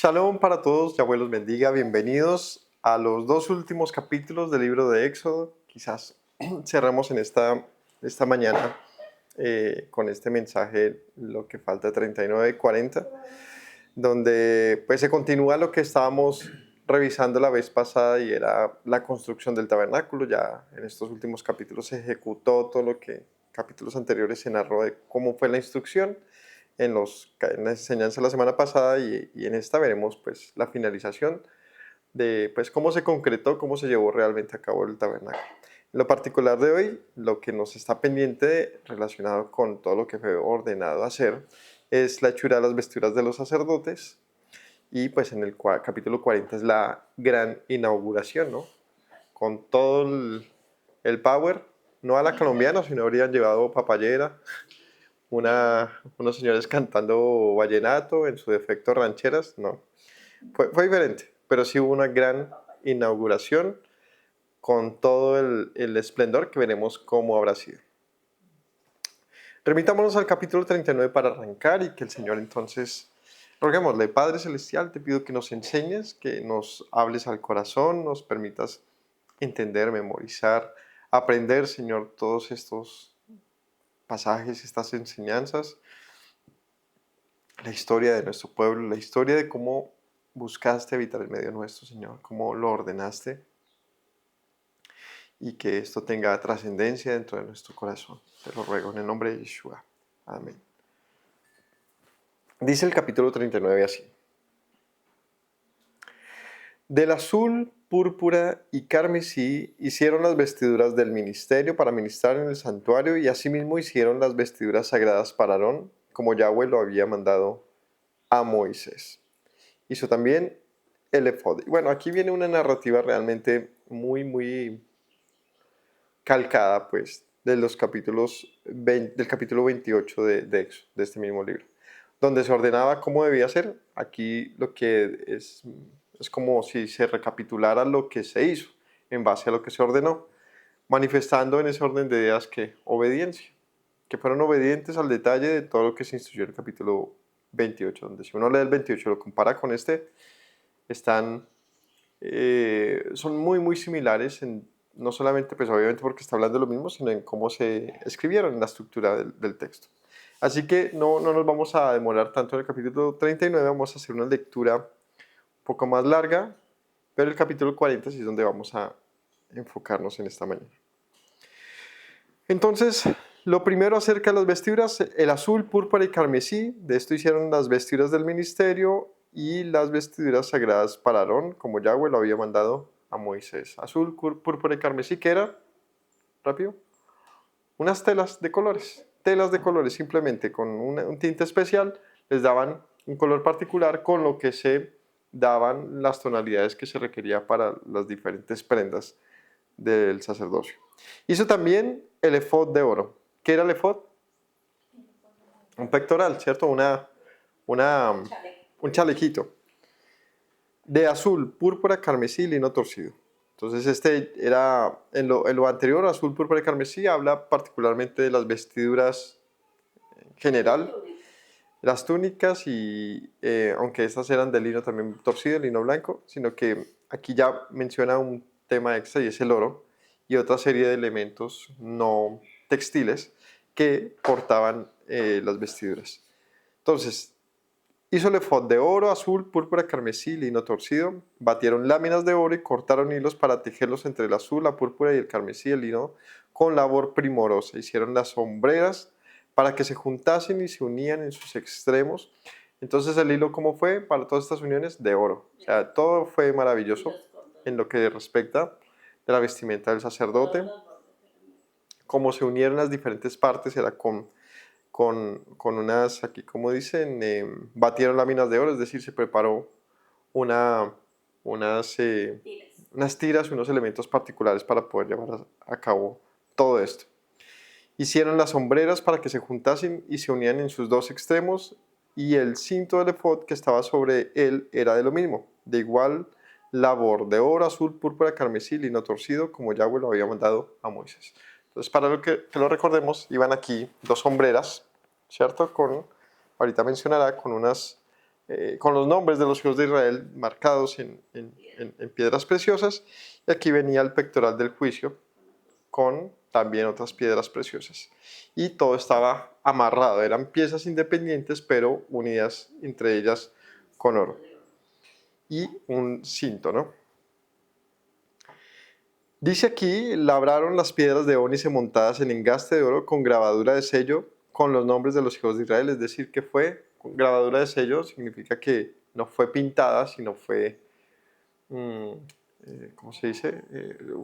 Shalom para todos, Yahweh los bendiga, bienvenidos a los dos últimos capítulos del libro de Éxodo. Quizás cerramos en esta mañana con este mensaje, lo que falta 39 y 40, donde pues se continúa lo que estábamos revisando la vez pasada y era la construcción del tabernáculo. Ya en estos últimos capítulos se ejecutó todo lo que capítulos anteriores se narró de cómo fue la instrucción en la enseñanza la semana pasada y en esta veremos pues la finalización de pues cómo se concretó, cómo se llevó realmente a cabo el tabernáculo. En lo particular de hoy, lo que nos está pendiente relacionado con todo lo que fue ordenado hacer es la hechura de las vestiduras de los sacerdotes y pues en el capítulo 40 es la gran inauguración, ¿no? Con todo el power, no a la colombiana, sino habrían llevado papayera, unos señores cantando vallenato, en su defecto rancheras, no. Fue diferente, pero sí hubo una gran inauguración con todo el esplendor que veremos cómo habrá sido. Remitámonos al capítulo 39 para arrancar y que el Señor entonces, roguémosle, Padre Celestial, te pido que nos enseñes, que nos hables al corazón, nos permitas entender, memorizar, aprender, Señor, todos estos pasajes, estas enseñanzas, la historia de nuestro pueblo, la historia de cómo buscaste habitar en medio nuestro, Señor, cómo lo ordenaste y que esto tenga trascendencia dentro de nuestro corazón. Te lo ruego en el nombre de Yeshua. Amén. Dice el capítulo 39 así. Del azul, púrpura y carmesí hicieron las vestiduras del ministerio para ministrar en el santuario y asimismo hicieron las vestiduras sagradas para Aarón, como Yahweh lo había mandado a Moisés. Hizo también el efod. Bueno, aquí viene una narrativa realmente muy calcada, pues, de los del capítulo 28 de este mismo libro, donde se ordenaba cómo debía ser. Aquí lo que es como si se recapitulara lo que se hizo en base a lo que se ordenó, manifestando en ese orden de ideas que obediencia, que fueron obedientes al detalle de todo lo que se instruyó en el capítulo 28, donde si uno lee el 28 y lo compara con son muy similares, no solamente, pues obviamente porque está hablando de lo mismo, sino en cómo se escribieron, en la estructura del texto. Así que no nos vamos a demorar tanto en el capítulo 39, vamos a hacer una lectura un poco más larga, pero el capítulo 40 sí es donde vamos a enfocarnos en esta mañana. Entonces, lo primero acerca de las vestiduras, el azul, púrpura y carmesí, de esto hicieron las vestiduras del ministerio y las vestiduras sagradas para Aarón, como Yahweh lo había mandado a Moisés. Azul, púrpura y carmesí, ¿qué era? Rápido. Unas telas de colores, simplemente con un tinte especial, les daban un color particular con lo que se daban las tonalidades que se requería para las diferentes prendas del sacerdocio. Hizo también el efod de oro. ¿Qué era el efod? Un pectoral, ¿cierto? Un chalequito de azul, púrpura, carmesí y lino torcido. Entonces este era, en lo anterior, azul, púrpura y carmesí, habla particularmente de las vestiduras en general, las túnicas y aunque estas eran de lino también torcido, lino blanco, sino que aquí ya menciona un tema extra y es el oro y otra serie de elementos no textiles que portaban las vestiduras. Entonces, hizo el efod de oro, azul, púrpura, carmesí, lino torcido. Batieron láminas de oro y cortaron hilos para tejerlos entre el azul, la púrpura y el carmesí, el lino, con labor primorosa. Hicieron las sombreras para que se juntasen y se unían en sus extremos. Entonces el hilo, ¿cómo fue? Para todas estas uniones, de oro. O sea, todo fue maravilloso en lo que respecta de la vestimenta del sacerdote. Cómo se unieron las diferentes partes era con unas, aquí como dicen, batieron láminas de oro, es decir, se preparó unas tiras, unos elementos particulares para poder llevar a cabo todo esto. Hicieron las sombreras para que se juntasen y se unían en sus dos extremos, y el cinto del efod que estaba sobre él era de lo mismo, de igual labor, de oro, azul, púrpura, carmesí, lino torcido, como Yahweh lo había mandado a Moisés. Entonces, para que lo recordemos, iban aquí dos sombreras, ¿cierto? Ahorita mencionará, con unas con los nombres de los hijos de Israel marcados en piedras preciosas. Y aquí venía el pectoral del juicio con también otras piedras preciosas. Y todo estaba amarrado, eran piezas independientes, pero unidas entre ellas con oro. Y un cinto, ¿no? Dice aquí, labraron las piedras de ónice montadas en engaste de oro con grabadura de sello con los nombres de los hijos de Israel. Es decir, que fue con grabadura de sello, significa que no fue pintada, sino fue, ¿cómo se dice?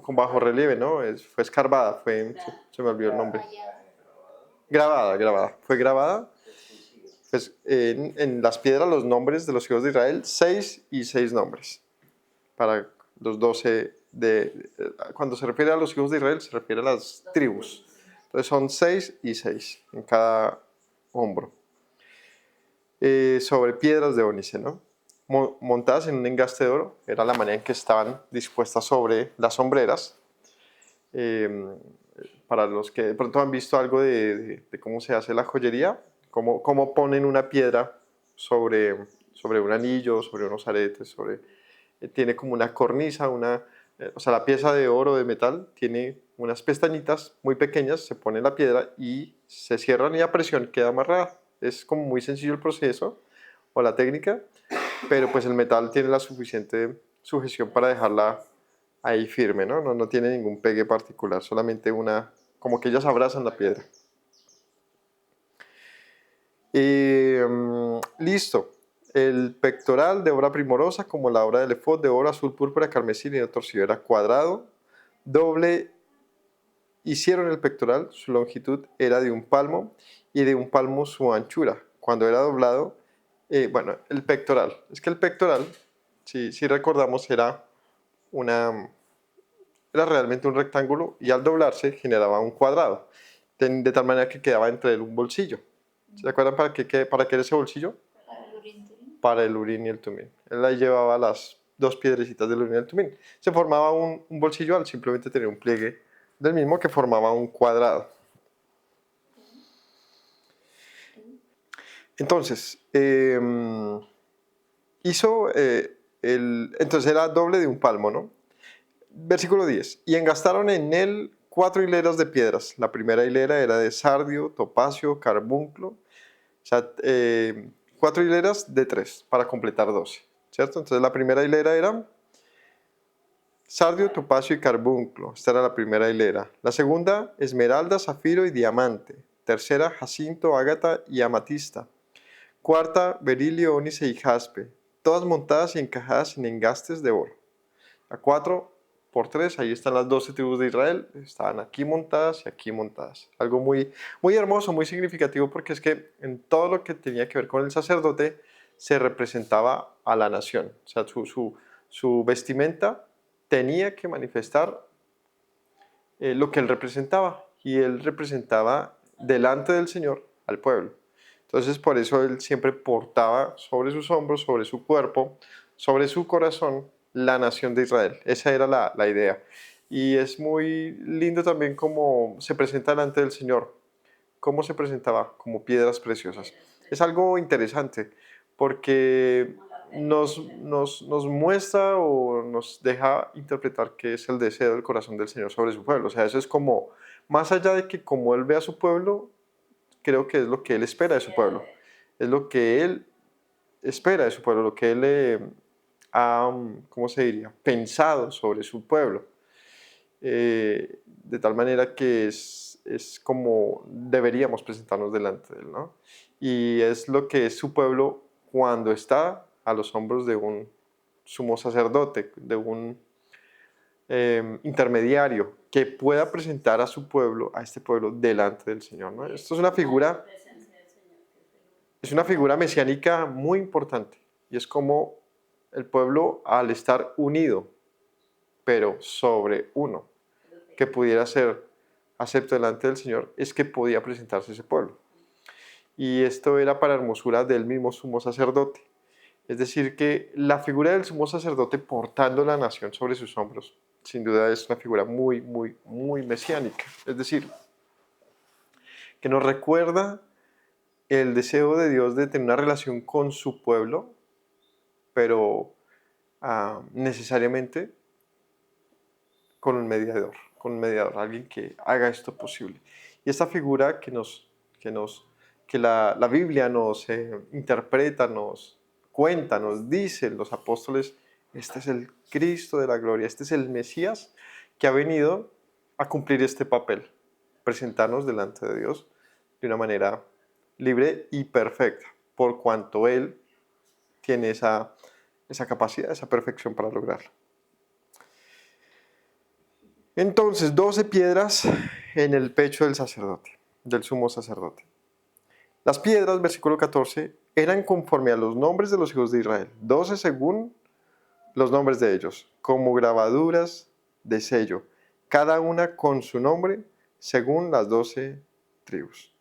Con bajo relieve, ¿no? Fue escarbada, se me olvidó el nombre. Grabada, fue grabada. Pues, en las piedras los nombres de los hijos de Israel, 6 y 6 nombres, para los 12 cuando se refiere a los hijos de Israel, se refiere a las tribus. Entonces son 6 y 6 en cada hombro. Sobre piedras de ónice, ¿no? Montadas en un engaste de oro, era la manera en que estaban dispuestas sobre las sombreras. Para los que de pronto han visto algo de cómo se hace la joyería, cómo ponen una piedra sobre un anillo, sobre unos aretes, tiene como una cornisa, o sea, la pieza de oro, de metal, tiene unas pestañitas muy pequeñas, se pone la piedra y se cierran y a presión queda amarrada. Es como muy sencillo el proceso o la técnica, pero pues el metal tiene la suficiente sujeción para dejarla ahí firme, ¿no? No tiene ningún pegue particular, solamente como que ellas abrazan la piedra. Listo. El pectoral de obra primorosa, como la obra del efod, de oro azul, púrpura, carmesí y torcido, era cuadrado, doble. Hicieron el pectoral, su longitud era de 1 palmo y de 1 palmo su anchura. Cuando era doblado, el pectoral. Es que el pectoral, si recordamos, era realmente un rectángulo y al doblarse generaba un cuadrado, de tal manera que quedaba entre él un bolsillo. ¿Se acuerdan para qué era ese bolsillo? Para el urín y el tumín. Él ahí llevaba las 2 piedrecitas del urín y el tumín. Se formaba un bolsillo al simplemente tener un pliegue del mismo que formaba un cuadrado. Entonces, entonces era doble de 1 palmo, ¿no? Versículo 10. Y engastaron en él 4 hileras de piedras. La primera hilera era de sardio, topacio, carbunclo. O sea, 4 hileras de 3 para completar 12, ¿cierto? Entonces la primera hilera era sardio, topacio y carbunclo. Esta era la primera hilera. La segunda, esmeralda, zafiro y diamante. Tercera, jacinto, ágata y amatista. Cuarta, berilio, ónice y jaspe. Todas montadas y encajadas en engastes de oro. A 4 por 3, ahí están las 12 tribus de Israel. Estaban aquí montadas y aquí montadas. Algo muy, muy hermoso, muy significativo, porque es que en todo lo que tenía que ver con el sacerdote se representaba a la nación. O sea, su vestimenta tenía que manifestar lo que él representaba, y él representaba delante del Señor al pueblo. Entonces, por eso él siempre portaba sobre sus hombros, sobre su cuerpo, sobre su corazón, la nación de Israel. Esa era la idea. Y es muy lindo también cómo se presenta delante del Señor. ¿Cómo se presentaba? Como piedras preciosas. Es algo interesante porque nos muestra o nos deja interpretar que es el deseo del corazón del Señor sobre su pueblo. O sea, eso es como, más allá de que como Él ve a su pueblo, creo que es lo que Él espera de su pueblo. Es lo que Él espera de su pueblo, lo que Él ha, ¿cómo se diría?, pensado sobre su pueblo. De tal manera que es como deberíamos presentarnos delante de Él, ¿no? Y es lo que es su pueblo cuando está a los hombros de un sumo sacerdote, de un intermediario que pueda presentar a su pueblo, a este pueblo, delante del Señor, ¿no? Esto es una figura mesiánica muy importante, y es como el pueblo, al estar unido, pero sobre uno, que pudiera ser acepto delante del Señor, es que podía presentarse ese pueblo. Y esto era para hermosura del mismo sumo sacerdote. Es decir, que la figura del sumo sacerdote portando la nación sobre sus hombros, sin duda es una figura muy, muy, muy mesiánica. Es decir, que nos recuerda el deseo de Dios de tener una relación con su pueblo pero necesariamente con un mediador, alguien que haga esto posible. Y esta figura que la Biblia nos interpreta, nos cuenta, nos dice los apóstoles, este es el Cristo de la gloria, este es el Mesías que ha venido a cumplir este papel, presentarnos delante de Dios de una manera libre y perfecta, por cuanto Él tiene esa capacidad, esa perfección para lograrlo. Entonces, 12 piedras en el pecho del sacerdote, del sumo sacerdote. Las piedras, versículo 14, eran conforme a los nombres de los hijos de Israel, 12 según los nombres de ellos, como grabaduras de sello, cada una con su nombre, según las 12 tribus.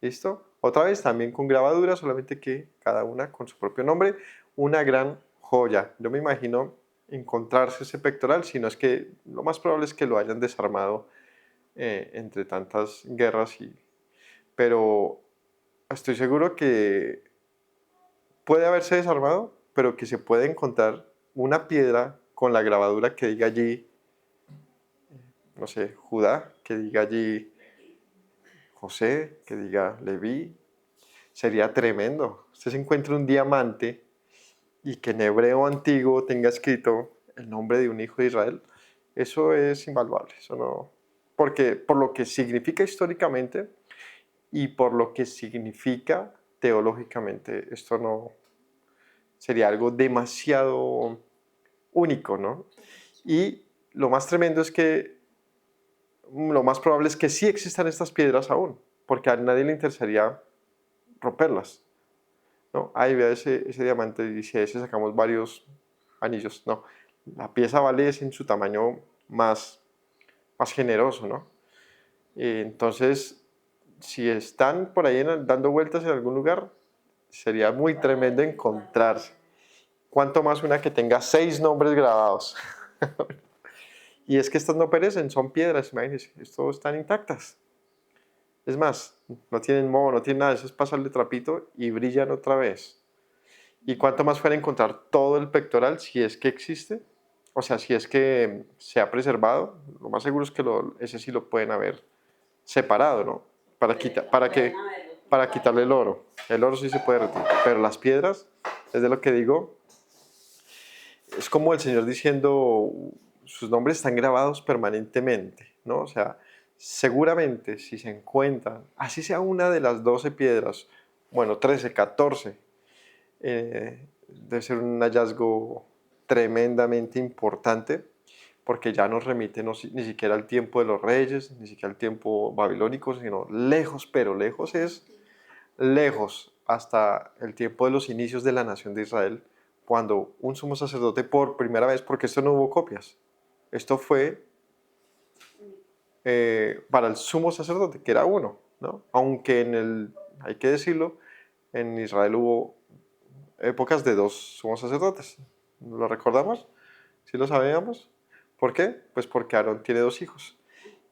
¿Listo? Otra vez, también con grabaduras, solamente que cada una con su propio nombre, una gran joya. Yo me imagino encontrarse ese pectoral, si no es que lo más probable es que lo hayan desarmado entre tantas guerras, pero estoy seguro que puede haberse desarmado, pero que se puede encontrar una piedra con la grabadura que diga allí, no sé, Judá, que diga allí José, que diga Leví. Sería tremendo. Usted se encuentra un diamante y que en hebreo antiguo tenga escrito el nombre de un hijo de Israel. Eso es invaluable. Eso no, porque por lo que significa históricamente y por lo que significa teológicamente, esto no sería algo demasiado único, ¿no? Y lo más tremendo es que lo más probable es que sí existan estas piedras aún, porque a nadie le interesaría romperlas, ¿no? Ahí vea ese diamante y si a ese sacamos varios anillos, no. La pieza vale es en su tamaño más generoso, ¿no? Entonces, si están por ahí dando vueltas en algún lugar, sería muy tremendo encontrarse. Cuanto más una que tenga 6 nombres grabados. Y es que estas no perecen, son piedras, imagínense, estas están intactas. Es más, no tienen moho, no tienen nada, eso es pasarle trapito y brillan otra vez. Y cuánto más fuera encontrar todo el pectoral, si es que existe, o sea, si es que se ha preservado, lo más seguro es que ese sí lo pueden haber separado, ¿no? Para quitarle el oro. El oro sí se puede retirar, pero las piedras, es de lo que digo, es como el Señor diciendo, sus nombres están grabados permanentemente, ¿no? O sea, seguramente si se encuentran, así sea una de las 12 piedras, bueno, 13, 14, debe ser un hallazgo tremendamente importante, porque ya nos remite ni siquiera al tiempo de los reyes, ni siquiera al tiempo babilónico, sino lejos, pero lejos es lejos, hasta el tiempo de los inicios de la nación de Israel, cuando un sumo sacerdote por primera vez, porque esto no hubo copias, esto fue para el sumo sacerdote, que era uno, ¿no? Aunque hay que decirlo, en Israel hubo épocas de 2 sumos sacerdotes. ¿Lo recordamos? ¿Sí lo sabíamos? ¿Por qué? Pues porque Aarón tiene 2 hijos.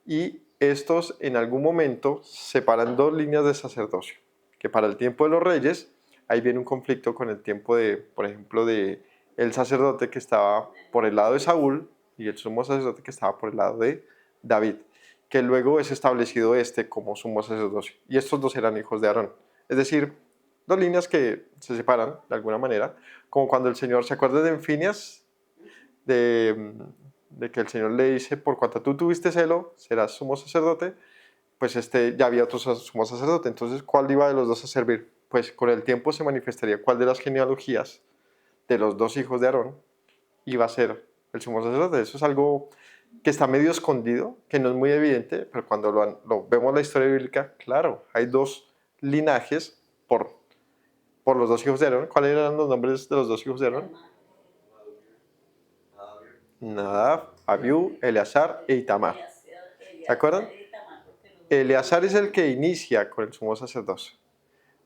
Y estos en algún momento separan 2 líneas de sacerdocio. Que para el tiempo de los reyes, ahí viene un conflicto con el tiempo de, por ejemplo, de el sacerdote que estaba por el lado de Saúl y el sumo sacerdote que estaba por el lado de David, que luego es establecido como sumo sacerdocio. Y estos 2 eran hijos de Aarón. Es decir, 2 líneas que se separan de alguna manera, como cuando el Señor se acuerda de Fineas, de que el Señor le dice, por cuanto tú tuviste celo, serás sumo sacerdote, pues ya había otro sumo sacerdote. Entonces, ¿cuál iba de los 2 a servir? Pues con el tiempo se manifestaría cuál de las genealogías de los 2 hijos de Aarón iba a ser el sumo sacerdote. Eso es algo que está medio escondido, que no es muy evidente, pero cuando lo vemos en la historia bíblica, claro, hay 2 linajes por los 2 hijos de Aarón. ¿Cuáles eran los nombres de los 2 hijos de Aarón? Nadab, Abiú, Eleazar e Itamar. ¿Se acuerdan? Eleazar es el que inicia con el sumo sacerdocio,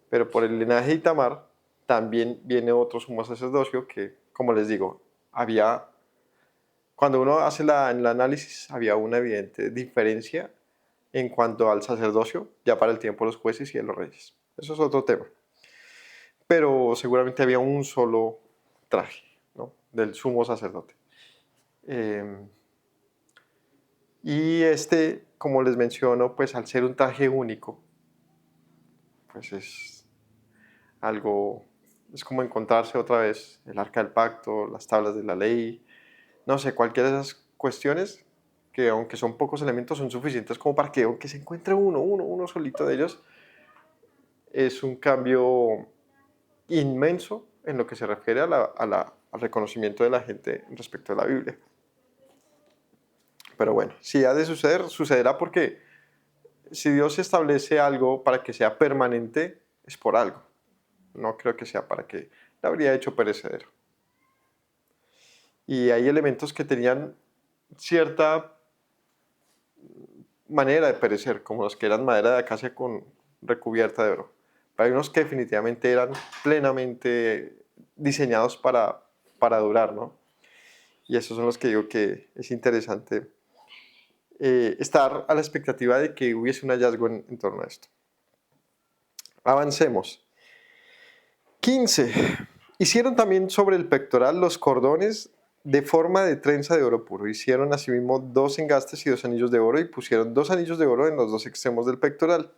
pero por el linaje de Itamar también viene otro sumo sacerdocio que, como les digo, cuando uno hace el análisis, había una evidente diferencia en cuanto al sacerdocio, ya para el tiempo de los jueces y de los reyes. Eso es otro tema. Pero seguramente había un solo traje, ¿no? Del sumo sacerdote. Y como les menciono, pues al ser un traje único, pues es como encontrarse otra vez el arca del pacto, las tablas de la ley, no sé, cualquiera de esas cuestiones que aunque son pocos elementos son suficientes como para que aunque se encuentre uno solito de ellos, es un cambio inmenso en lo que se refiere al reconocimiento de la gente respecto a la Biblia. Pero bueno, si ha de suceder, sucederá porque si Dios establece algo para que sea permanente, es por algo. No creo que sea para que la habría hecho perecedero. Y hay elementos que tenían cierta manera de perecer, como los que eran madera de acacia con recubierta de oro. Pero hay unos que definitivamente eran plenamente diseñados para durar, ¿no? Y esos son los que digo que es interesante estar a la expectativa de que hubiese un hallazgo en torno a esto. Avancemos. 15. Hicieron también sobre el pectoral los cordones de forma de trenza de oro puro. Hicieron asimismo 2 engastes y 2 anillos de oro y pusieron 2 anillos de oro en los 2 extremos del pectoral.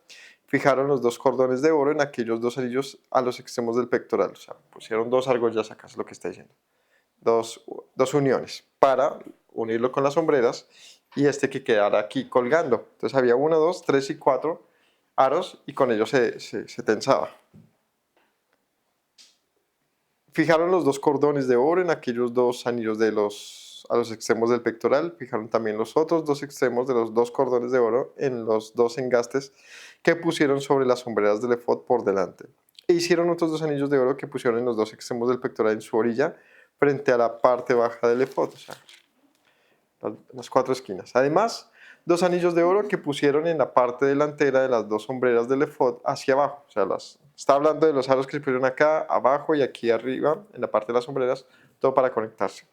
Fijaron los 2 cordones de oro en aquellos 2 anillos a los extremos del pectoral. O sea, pusieron 2 argollas, acá es lo que está diciendo. Dos uniones para unirlo con las sombreras y que quedara aquí colgando. Entonces había 1, 2, 3 y 4 aros y con ellos se tensaba. Fijaron los 2 cordones de oro en aquellos 2 anillos a los extremos del pectoral. Fijaron también los otros 2 extremos de los 2 cordones de oro en los 2 engastes que pusieron sobre las sombreras del efod por delante. E hicieron otros 2 anillos de oro que pusieron en los 2 extremos del pectoral en su orilla, frente a la parte baja del efod, o sea, las 4 esquinas. Además, 2 anillos de oro que pusieron en la parte delantera de las 2 sombreras del efod hacia abajo. O sea, está hablando de los aros que se pusieron acá, abajo y aquí arriba, en la parte de las sombreras, todo para conectarse.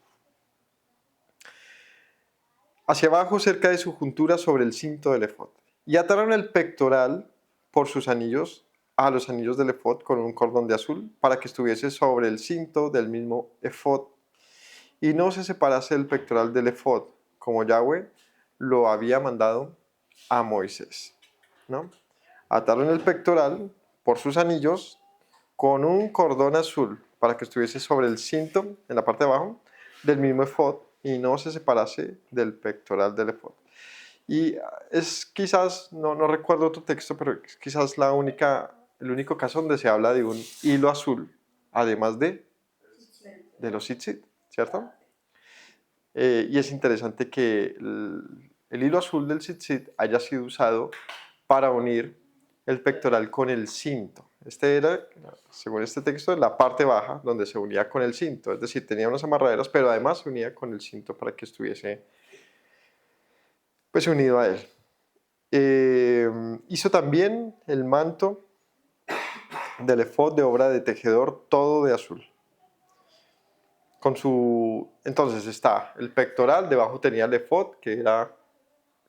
Hacia abajo, cerca de su juntura, sobre el cinto del efod. Y ataron el pectoral por sus anillos a los anillos del efod con un cordón de azul, para que estuviese sobre el cinto del mismo efod. Y no se separase el pectoral del efod, como Yahweh lo había mandado a Moisés, ¿no? Ataron el pectoral por sus anillos con un cordón azul para que estuviese sobre el cinto, en la parte de abajo, del mismo efod y no se separase del pectoral del efod. Y es quizás, no recuerdo otro texto, pero es quizás el único caso donde se habla de un hilo azul, además de los tzitzit, ¿cierto? Y es interesante que el hilo azul del tzitzit haya sido usado para unir el pectoral con el cinto. Este era, según este texto, la parte baja donde se unía con el cinto, es decir, tenía unas amarraderas, pero además se unía con el cinto para que estuviese pues unido a él. Hizo también el manto del efod de obra de tejedor, todo de azul. Entonces está el pectoral, debajo tenía el efod, que era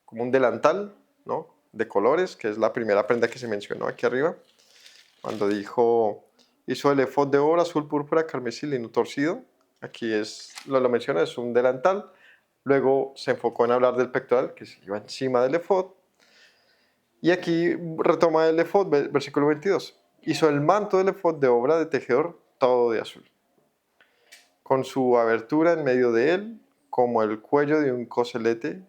como un delantal, ¿no? De colores, que es la primera prenda que se mencionó aquí arriba, cuando hizo el efod de oro, azul, púrpura, carmesí, lino torcido. Aquí lo menciona, es un delantal. Luego se enfocó en hablar del pectoral, que se iba encima del efod. Y aquí retoma el efod, versículo 22. Hizo el manto del efod de obra de tejedor, todo de azul, con su abertura en medio de él, como el cuello de un coselete,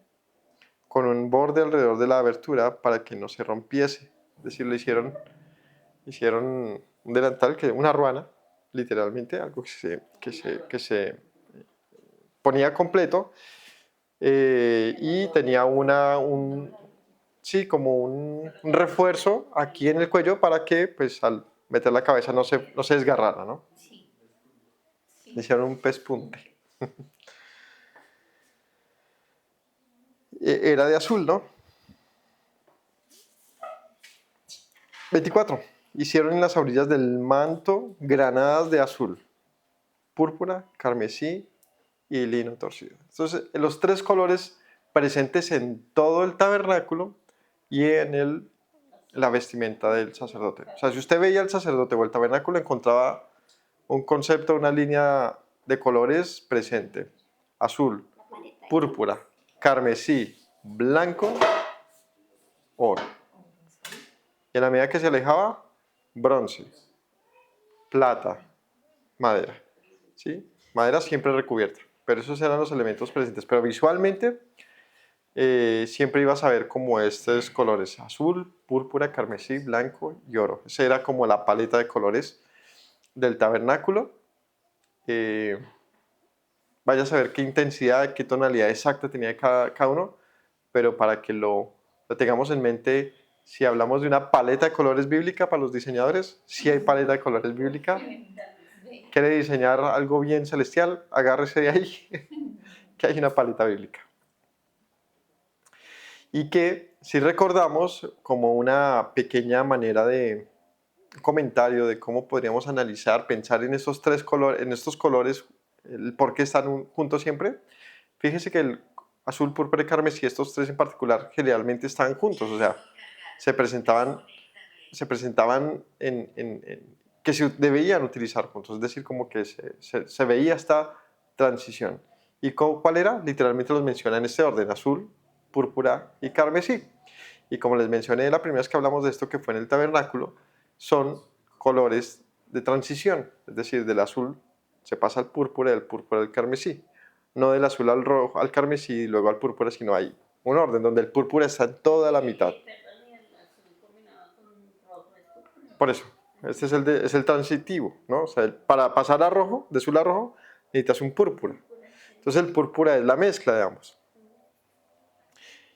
con un borde alrededor de la abertura para que no se rompiese. Es decir, le hicieron un delantal, una ruana, literalmente, algo que se ponía completo y tenía como un refuerzo aquí en el cuello para que pues al meter la cabeza no se desgarrara, ¿no? Sí. Le hicieron un pespunte. Era de azul, ¿no? 24. Hicieron en las orillas del manto granadas de azul, púrpura, carmesí y lino torcido. Entonces, los 3 colores presentes en todo el tabernáculo y en la vestimenta del sacerdote. O sea, si usted veía al sacerdote o el tabernáculo, encontraba un concepto, una línea de colores presente: azul, púrpura, carmesí, blanco, oro. Y a la medida que se alejaba, bronce, plata, madera. ¿Sí? Madera siempre recubierta, pero esos eran los elementos presentes. Pero visualmente siempre ibas a ver como estos colores: azul, púrpura, carmesí, blanco y oro. Esa era como la paleta de colores del tabernáculo. Vaya a saber qué intensidad, qué tonalidad exacta tenía cada uno, pero para que lo tengamos en mente, si hablamos de una paleta de colores bíblica para los diseñadores, si hay paleta de colores bíblica. ¿Quiere diseñar algo bien celestial? Agárrese de ahí, que hay una paleta bíblica. Y que si recordamos como una pequeña manera de comentario de cómo podríamos analizar, pensar en estos tres colores, en estos colores, el por qué están juntos siempre. Fíjese que el azul, púrpura y carmesí, estos tres en particular, generalmente están juntos, o sea, se presentaban que se debían utilizar juntos, es decir, como que se veía esta transición. ¿Y cuál era? Literalmente los menciona en este orden: azul, púrpura y carmesí. Y como les mencioné la primera vez que hablamos de esto, que fue en el tabernáculo, son colores de transición, es decir, del azul se pasa al púrpura y del púrpura al carmesí. No del azul al rojo, al carmesí y luego al púrpura, sino hay un orden donde el púrpura está en toda la mitad. Por eso, este es el transitivo, ¿no? O sea, para pasar a rojo, de azul a rojo, necesitas un púrpura. Entonces el púrpura es la mezcla de ambos.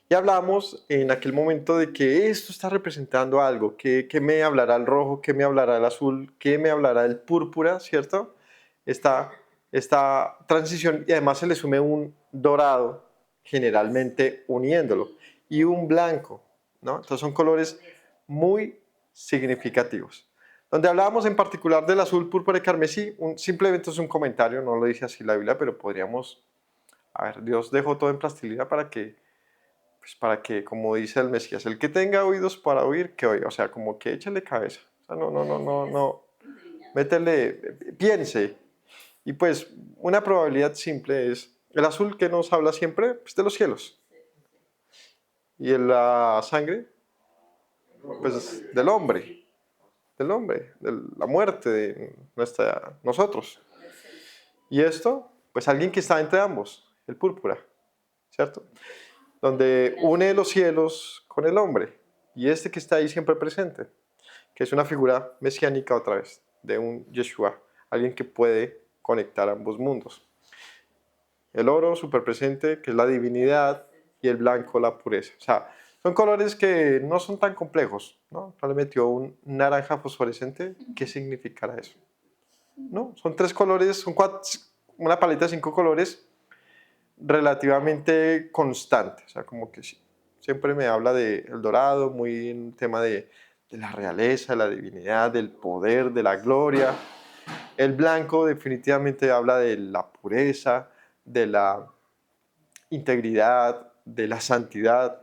Y hablamos en aquel momento de que esto está representando algo, que me hablará el rojo, que me hablará el azul, que me hablará el púrpura, ¿cierto? Esta transición, y además se le sume un dorado, generalmente uniéndolo, y un blanco, ¿no? Entonces son colores muy significativos. Donde hablábamos en particular del azul, púrpura y carmesí, simplemente es un comentario, no lo dice así la Biblia, pero podríamos, a ver, Dios dejó todo en plastilina para que, como dice el Mesías, el que tenga oídos para oír, que oiga. O sea, como que échale cabeza. O sea, no. Métele, piense. Y pues una probabilidad simple es el azul, que nos habla siempre, pues, de los cielos. Y la sangre, pues del hombre, de la muerte de nosotros. Y esto, pues alguien que está entre ambos, el púrpura, ¿cierto? Donde une los cielos con el hombre, y este que está ahí siempre presente, que es una figura mesiánica otra vez, de un Yeshua, alguien que puede conectar ambos mundos. El oro súper presente, que es la divinidad, y el blanco, la pureza. O sea, son colores que no son tan complejos, ¿no? No le metió un naranja fosforescente, ¿qué significará eso? ¿No? Son tres colores, son una paleta de 5 colores relativamente constante, o sea, como que sí, siempre me habla del dorado, muy en tema de la realeza, de la divinidad, del poder, de la gloria. El blanco definitivamente habla de la pureza, de la integridad, de la santidad.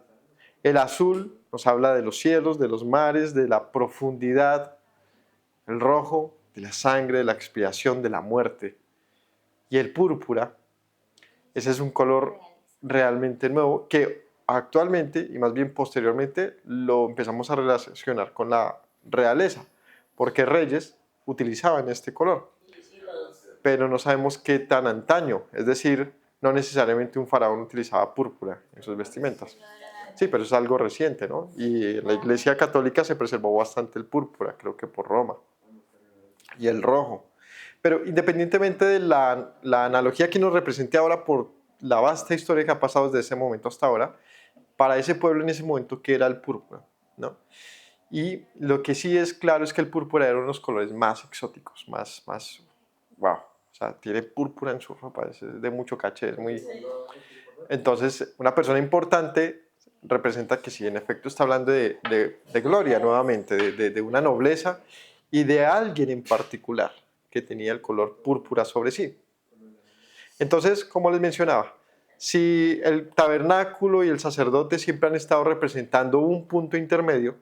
El azul nos habla de los cielos, de los mares, de la profundidad. El rojo, de la sangre, de la expiación, de la muerte. Y el púrpura, ese es un color realmente nuevo que actualmente, y más bien posteriormente, lo empezamos a relacionar con la realeza, porque reyes utilizaban este color, pero no sabemos qué tan antaño, es decir, no necesariamente un faraón utilizaba púrpura en sus vestimentas. Sí, pero es algo reciente, ¿no? Y en la Iglesia Católica se preservó bastante el púrpura, creo que por Roma, y el rojo. Pero independientemente de la analogía que nos represente ahora por la vasta historia que ha pasado desde ese momento hasta ahora, para ese pueblo en ese momento, ¿qué era el púrpura? ¿No? Y lo que sí es claro es que el púrpura era uno de los colores más exóticos, más, wow. O sea, tiene púrpura en su ropa, es de mucho caché, es muy... Entonces, una persona importante representa que sí, en efecto está hablando de gloria nuevamente, de una nobleza y de alguien en particular que tenía el color púrpura sobre sí. Entonces, como les mencionaba, si el tabernáculo y el sacerdote siempre han estado representando un punto intermedio,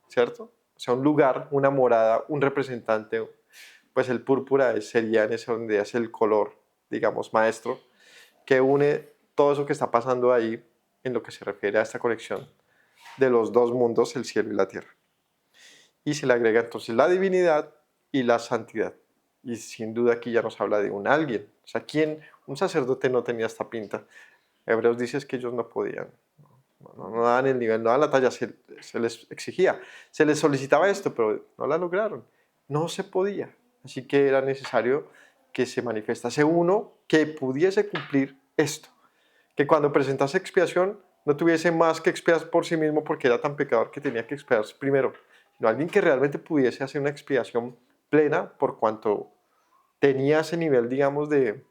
¿cierto? O sea, un lugar, una morada, un representante, pues el púrpura sería en ese donde es el color digamos, maestro, que une todo eso que está pasando ahí en lo que se refiere a esta conexión de los dos mundos, el cielo y la tierra. Y se le agrega entonces la divinidad y la santidad. Y sin duda aquí ya nos habla de un alguien. O sea, ¿quién? Un sacerdote no tenía esta pinta. Hebreos dice que ellos no podían, no daban el nivel, no daban la talla, se les exigía, se les solicitaba esto, pero no la lograron. No se podía. Así que era necesario que se manifestase uno que pudiese cumplir esto. Que cuando presentase expiación no tuviese más que expiar por sí mismo porque era tan pecador que tenía que expiarse primero, sino alguien que realmente pudiese hacer una expiación plena por cuanto tenía ese nivel, digamos, de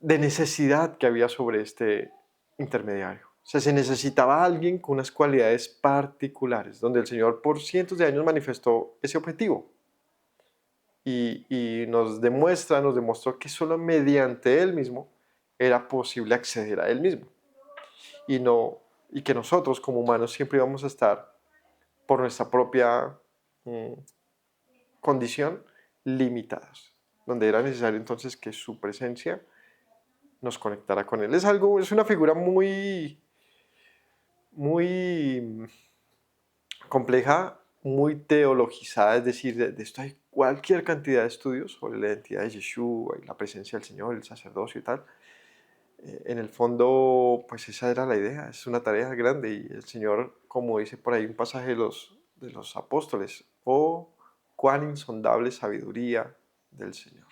necesidad que había sobre este intermediario. O sea, se necesitaba alguien con unas cualidades particulares, donde el Señor por cientos de años manifestó ese objetivo. Y nos demostró que solo mediante Él mismo era posible acceder a Él mismo. Y que nosotros como humanos siempre íbamos a estar por nuestra propia condición limitados, donde era necesario entonces que su presencia nos conectara con Él. Es una figura muy compleja, muy teologizada, es decir, de esto hay cualquier cantidad de estudios sobre la identidad de Yeshua y la presencia del Señor, el sacerdocio y tal. En el fondo, pues esa era la idea, es una tarea grande y el Señor, como dice por ahí un pasaje de los apóstoles, oh, cuán insondable sabiduría del Señor.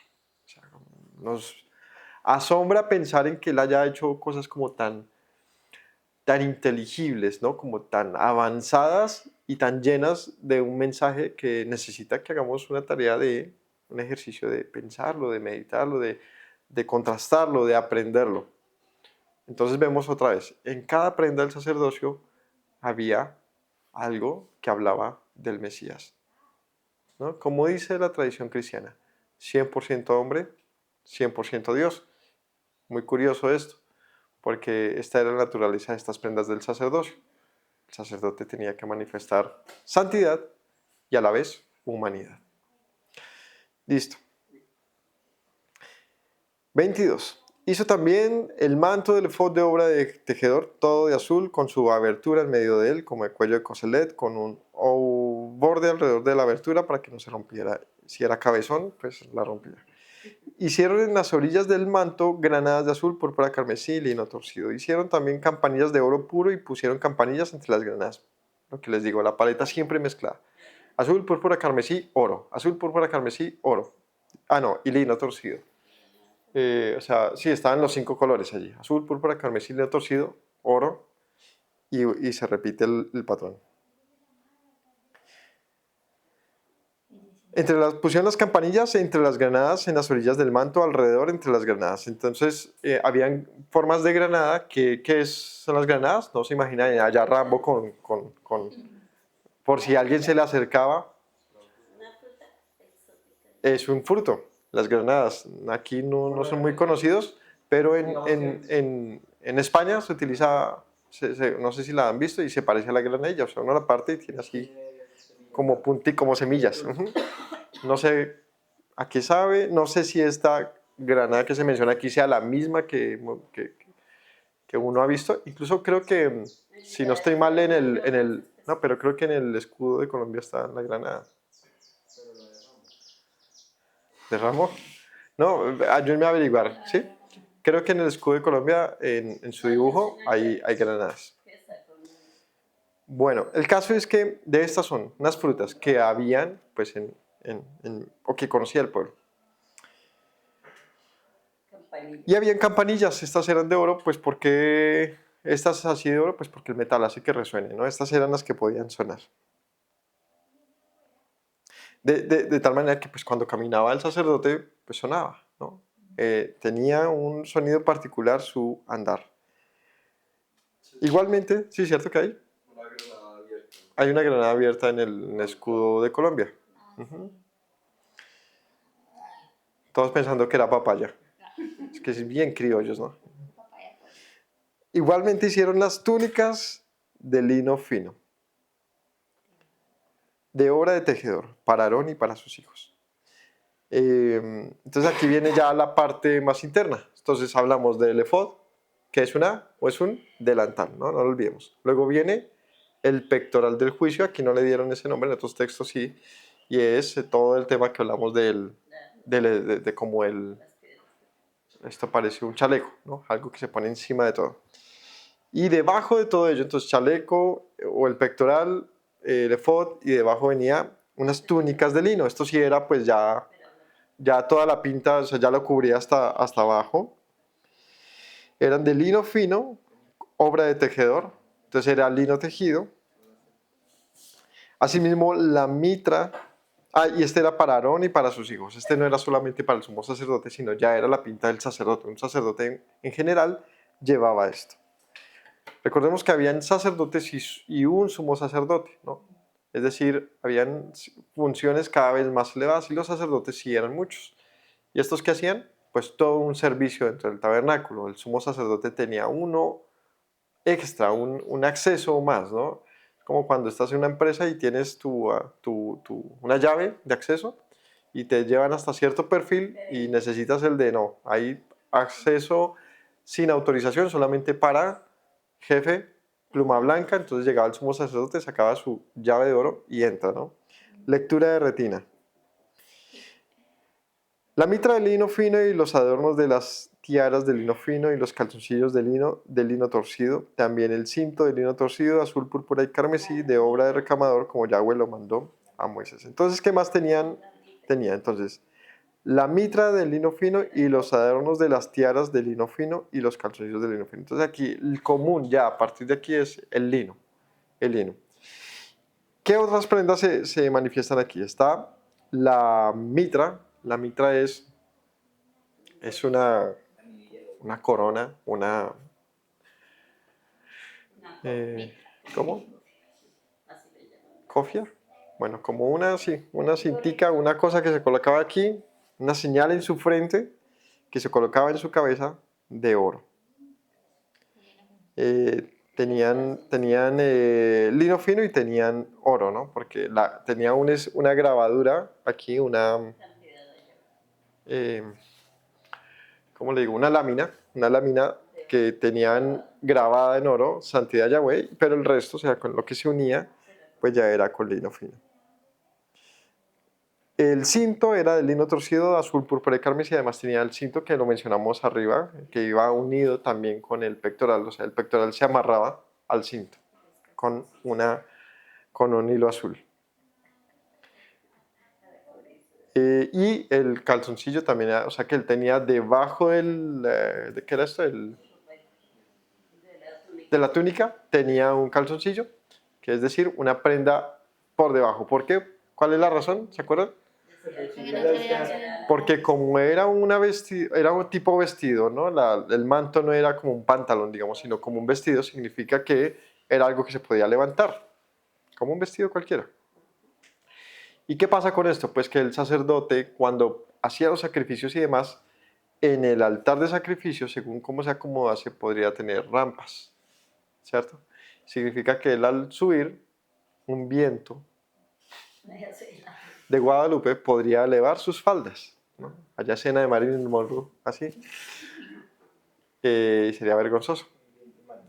O sea, nos asombra pensar en que Él haya hecho cosas como tan inteligibles, ¿no? Como tan avanzadas y tan llenas de un mensaje que necesita que hagamos una tarea de un ejercicio de pensarlo, de meditarlo, de contrastarlo, de aprenderlo. Entonces vemos otra vez, en cada prenda del sacerdocio había algo que hablaba del Mesías, ¿no? Como dice la tradición cristiana, 100% hombre, 100% Dios. Muy curioso esto, porque esta era la naturaleza de estas prendas del sacerdocio. El sacerdote tenía que manifestar santidad y a la vez humanidad. Listo. 22. Hizo también el manto del efod de obra de tejedor, todo de azul, con su abertura en medio de él, como el cuello de coselet, con un borde alrededor de la abertura para que no se rompiera. Si era cabezón, pues la rompía. Hicieron en las orillas del manto granadas de azul, púrpura, carmesí y lino torcido. Hicieron también campanillas de oro puro y pusieron campanillas entre las granadas. Lo que les digo, la paleta siempre mezclada. Azul, púrpura, carmesí, oro. Azul, púrpura, carmesí, oro. Ah, no, y lino torcido. O sea, sí, estaban los 5 colores allí. Azul, púrpura, carmesí, lino torcido, oro. Y se repite el patrón. Pusieron las campanillas entre las granadas en las orillas del manto, alrededor entre las granadas. Entonces, habían formas de granada. ¿Qué son las granadas? No se imaginan allá Rambo por si alguien se le acercaba. Es un fruto, las granadas. Aquí no son muy conocidos, pero en España se utiliza, no sé si la han visto, y se parece a la granadilla. O sea, uno la parte y tiene así como como semillas. No sé a qué sabe, no sé si esta granada que se menciona aquí sea la misma que uno ha visto. Incluso creo que, si no estoy mal no, pero creo que en el escudo de Colombia está la granada. ¿De Rambo? No, ayúdenme a averiguar, ¿sí? Creo que en el escudo de Colombia, en su dibujo, hay granadas. Bueno, el caso es que de estas son unas frutas que habían, pues, o que conocía el pueblo. Y habían campanillas, estas eran de oro, pues, porque estas así de oro, pues, porque el metal hace que resuene, ¿no? Estas eran las que podían sonar. De tal manera que, pues, cuando caminaba el sacerdote, pues sonaba, ¿no? Tenía un sonido particular su andar. Igualmente, sí, ¿cierto que hay? Hay una granada abierta en el escudo de Colombia. Todos pensando que era papaya. Es que es bien criollos, ¿no? Igualmente hicieron las túnicas de lino fino, de obra de tejedor, para Aarón y para sus hijos. Entonces aquí viene ya la parte más interna. Entonces hablamos del efod, que es una o es un delantal, ¿no? No lo olvidemos. Luego viene el pectoral del juicio, aquí no le dieron ese nombre, en otros textos sí, y es todo el tema que hablamos de cómo esto parece un chaleco, ¿no? Algo que se pone encima de todo. Y debajo de todo ello, entonces chaleco o el pectoral, el efod, y debajo venía unas túnicas de lino. Esto sí era pues ya toda la pinta, o sea, ya lo cubría hasta abajo. Eran de lino fino, obra de tejedor, entonces era lino tejido. Asimismo, la mitra, y este era para Aarón y para sus hijos. Este no era solamente para el sumo sacerdote, sino ya era la pinta del sacerdote. Un sacerdote en general llevaba esto. Recordemos que habían sacerdotes y un sumo sacerdote, ¿no? Es decir, habían funciones cada vez más elevadas y los sacerdotes sí eran muchos. ¿Y estos qué hacían? Pues todo un servicio dentro del tabernáculo. El sumo sacerdote tenía uno extra, un acceso más, ¿no? Como cuando estás en una empresa y tienes una llave de acceso y te llevan hasta cierto perfil y necesitas el de no. Hay acceso sin autorización solamente para jefe, pluma blanca. Entonces llegaba el sumo sacerdote, sacaba su llave de oro y entra, ¿no? Lectura de retina. La mitra de lino fino y los adornos de las tiaras de lino fino y los calzoncillos de lino torcido, también el cinto de lino torcido, azul, púrpura y carmesí, de obra de recamador, como Yahweh lo mandó a Moisés. Entonces, ¿qué más tenían? Tenía entonces la mitra de lino fino y los adornos de las tiaras de lino fino y los calzoncillos de lino fino. Entonces aquí el común ya a partir de aquí es el lino. El lino. ¿Qué otras prendas se manifiestan aquí? Está la mitra. La mitra es una corona, ¿cómo? ¿Cofia? Bueno, como sí, una cintica, una cosa que se colocaba aquí, una señal en su frente que se colocaba en su cabeza de oro. Tenían lino fino y tenían oro, ¿no? Porque tenía una grabadura aquí, eh, ¿cómo le digo? Una lámina que tenían grabada en oro, Santidad Yahweh, pero el resto, o sea, con lo que se unía, pues ya era con lino fino. El cinto era de lino torcido, azul, púrpura y carmesí, además tenía el cinto que lo mencionamos arriba, que iba unido también con el pectoral, o sea, el pectoral se amarraba al cinto con un hilo azul. Y el calzoncillo también, o sea, que él tenía debajo ¿qué era esto? De la túnica tenía un calzoncillo, que es decir, una prenda por debajo. ¿Por qué? ¿Cuál es la razón? ¿Se acuerdan? Porque como era era un tipo vestido, ¿no? El manto no era como un pantalón, digamos, sino como un vestido, significa que era algo que se podía levantar, como un vestido cualquiera. ¿Y qué pasa con esto? Pues que el sacerdote, cuando hacía los sacrificios y demás, en el altar de sacrificio, según cómo se acomodase, podría tener rampas, ¿cierto? Significa que él al subir, un viento de Guadalupe podría elevar sus faldas, ¿no? Allá escena de Marilyn Monroe, así, sería vergonzoso.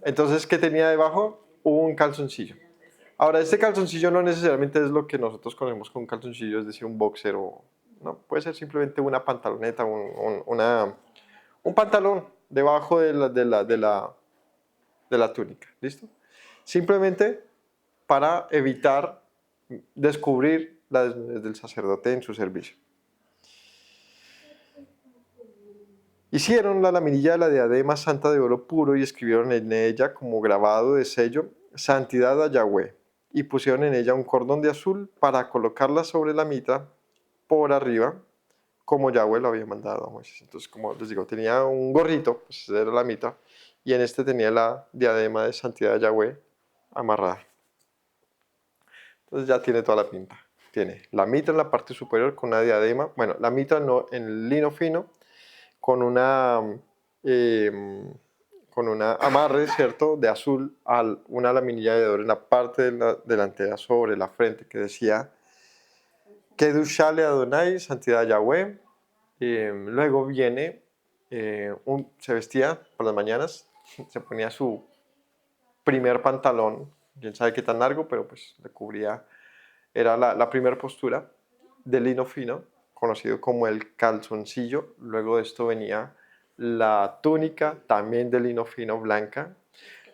Entonces, ¿qué tenía debajo? Un calzoncillo. Ahora, este calzoncillo no necesariamente es lo que nosotros conocemos con un calzoncillo, es decir, un boxer o... No, puede ser simplemente una pantaloneta, un pantalón debajo de la túnica, ¿listo? Simplemente para evitar descubrir la desnudez del sacerdote en su servicio. Hicieron la laminilla de la diadema santa de oro puro y escribieron en ella como grabado de sello, Santidad a Yahweh, y pusieron en ella un cordón de azul para colocarla sobre la mitra por arriba, como Yahweh lo había mandado a Moisés. Entonces, como les digo, tenía un gorrito, pues era la mitra, y en este tenía la diadema de Santidad a Yahweh amarrada. Entonces ya tiene toda la pinta. Tiene la mitra en la parte superior con una diadema, bueno, la mitra no, en el lino fino, con una amarre, ¿cierto?, de azul, una laminilla de oro en la parte delantera sobre la frente que decía Kedushale Adonai, santidad a Yahweh. Luego viene, se vestía por las mañanas, se ponía su primer pantalón, quién sabe qué tan largo, pero pues le cubría, era la primera postura de lino fino, conocido como el calzoncillo. Luego de esto venía la túnica, también de lino fino, blanca.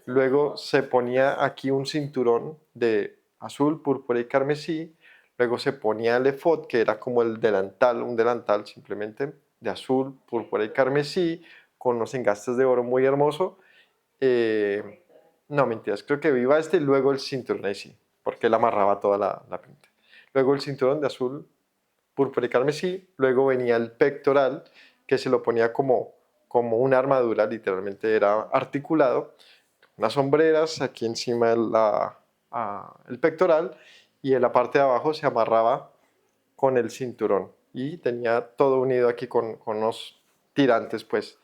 Luego se ponía aquí un cinturón de azul, púrpura y carmesí. Luego se ponía el efod, que era como el delantal, un delantal simplemente de azul, púrpura y carmesí, con unos engastes de oro muy hermoso. No, mentiras, creo que viva este y luego el cinturón, ahí sí, porque él amarraba toda la pinta. Luego el cinturón de azul, púrpura y carmesí. Luego venía el pectoral, que se lo ponía como una armadura, literalmente era articulado. Unas sombreras aquí encima el pectoral, y en la parte de abajo se amarraba con el cinturón y tenía todo unido aquí con unos tirantes, pues.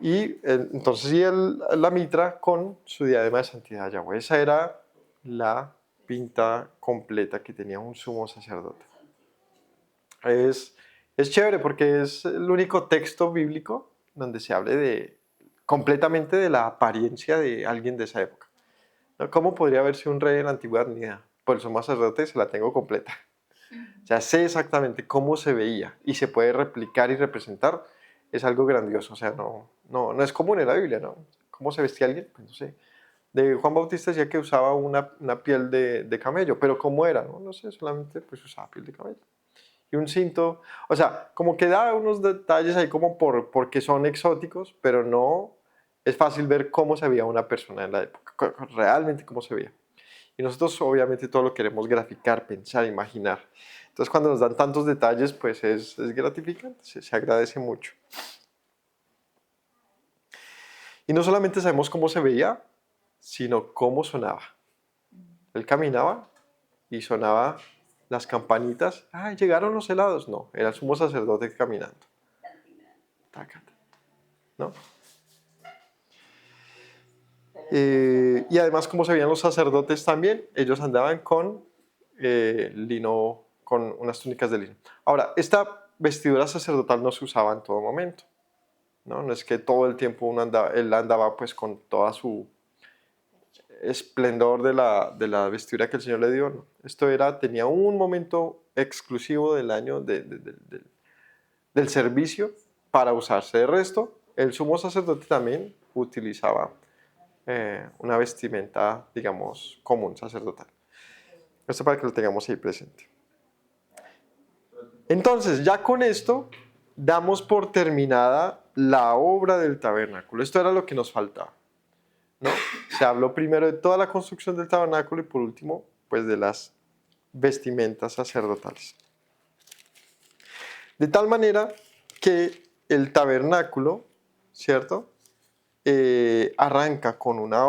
Y entonces la mitra con su diadema de santidad Yahweh. Esa era la pinta completa que tenía un sumo sacerdote. Es chévere porque es el único texto bíblico donde se hable completamente de la apariencia de alguien de esa época. ¿Cómo podría verse un rey en la antigüedad? Ni idea. Por el sumo sacerdote se la tengo completa. O sea, sé exactamente cómo se veía y se puede replicar y representar. Es algo grandioso. O sea, no es común en la Biblia, ¿no? ¿Cómo se vestía alguien? Pues no sé. De Juan Bautista decía que usaba una piel de camello, pero ¿cómo era? No sé, solamente pues usaba piel de camello. Y un cinto, o sea, como que da unos detalles ahí como porque son exóticos, pero no es fácil ver cómo se veía una persona en la época, realmente cómo se veía. Y nosotros obviamente todo lo queremos graficar, pensar, imaginar. Entonces cuando nos dan tantos detalles, pues es gratificante, se agradece mucho. Y no solamente sabemos cómo se veía, sino cómo sonaba. Él caminaba y sonaba las campanitas. ¡Ay, llegaron los helados! No, era el sumo sacerdote caminando. ¿No? Y además, como se veían los sacerdotes también, ellos andaban con lino, con unas túnicas de lino. Ahora, esta vestidura sacerdotal no se usaba en todo momento. No es que todo el tiempo él andaba pues con toda su esplendor de la vestidura que el Señor le dio. ¿No? Esto tenía un momento exclusivo del año del servicio para usarse. De resto, el sumo sacerdote también utilizaba una vestimenta, digamos, común sacerdotal. Esto para que lo tengamos ahí presente. Entonces, ya con esto, damos por terminada la obra del tabernáculo. Esto era lo que nos faltaba, ¿no? Se habló primero de toda la construcción del tabernáculo y por último, pues de las vestimentas sacerdotales. De tal manera que el tabernáculo, ¿cierto? Arranca con una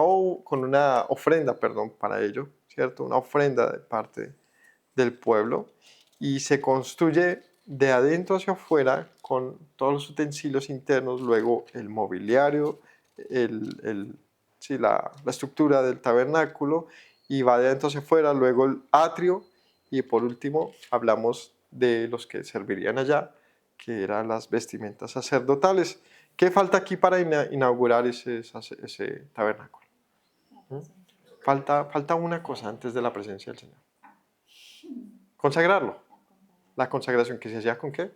ofrenda, para ello, ¿cierto? Una ofrenda de parte del pueblo y se construye de adentro hacia afuera con todos los utensilios internos, luego el mobiliario, la estructura del tabernáculo y va de adentro hacia afuera, luego el atrio y por último hablamos de los que servirían allá, que eran las vestimentas sacerdotales. ¿Qué falta aquí para inaugurar ese tabernáculo? Falta una cosa antes de la presencia del Señor. Consagrarlo. La consagración que se hacía ¿con qué?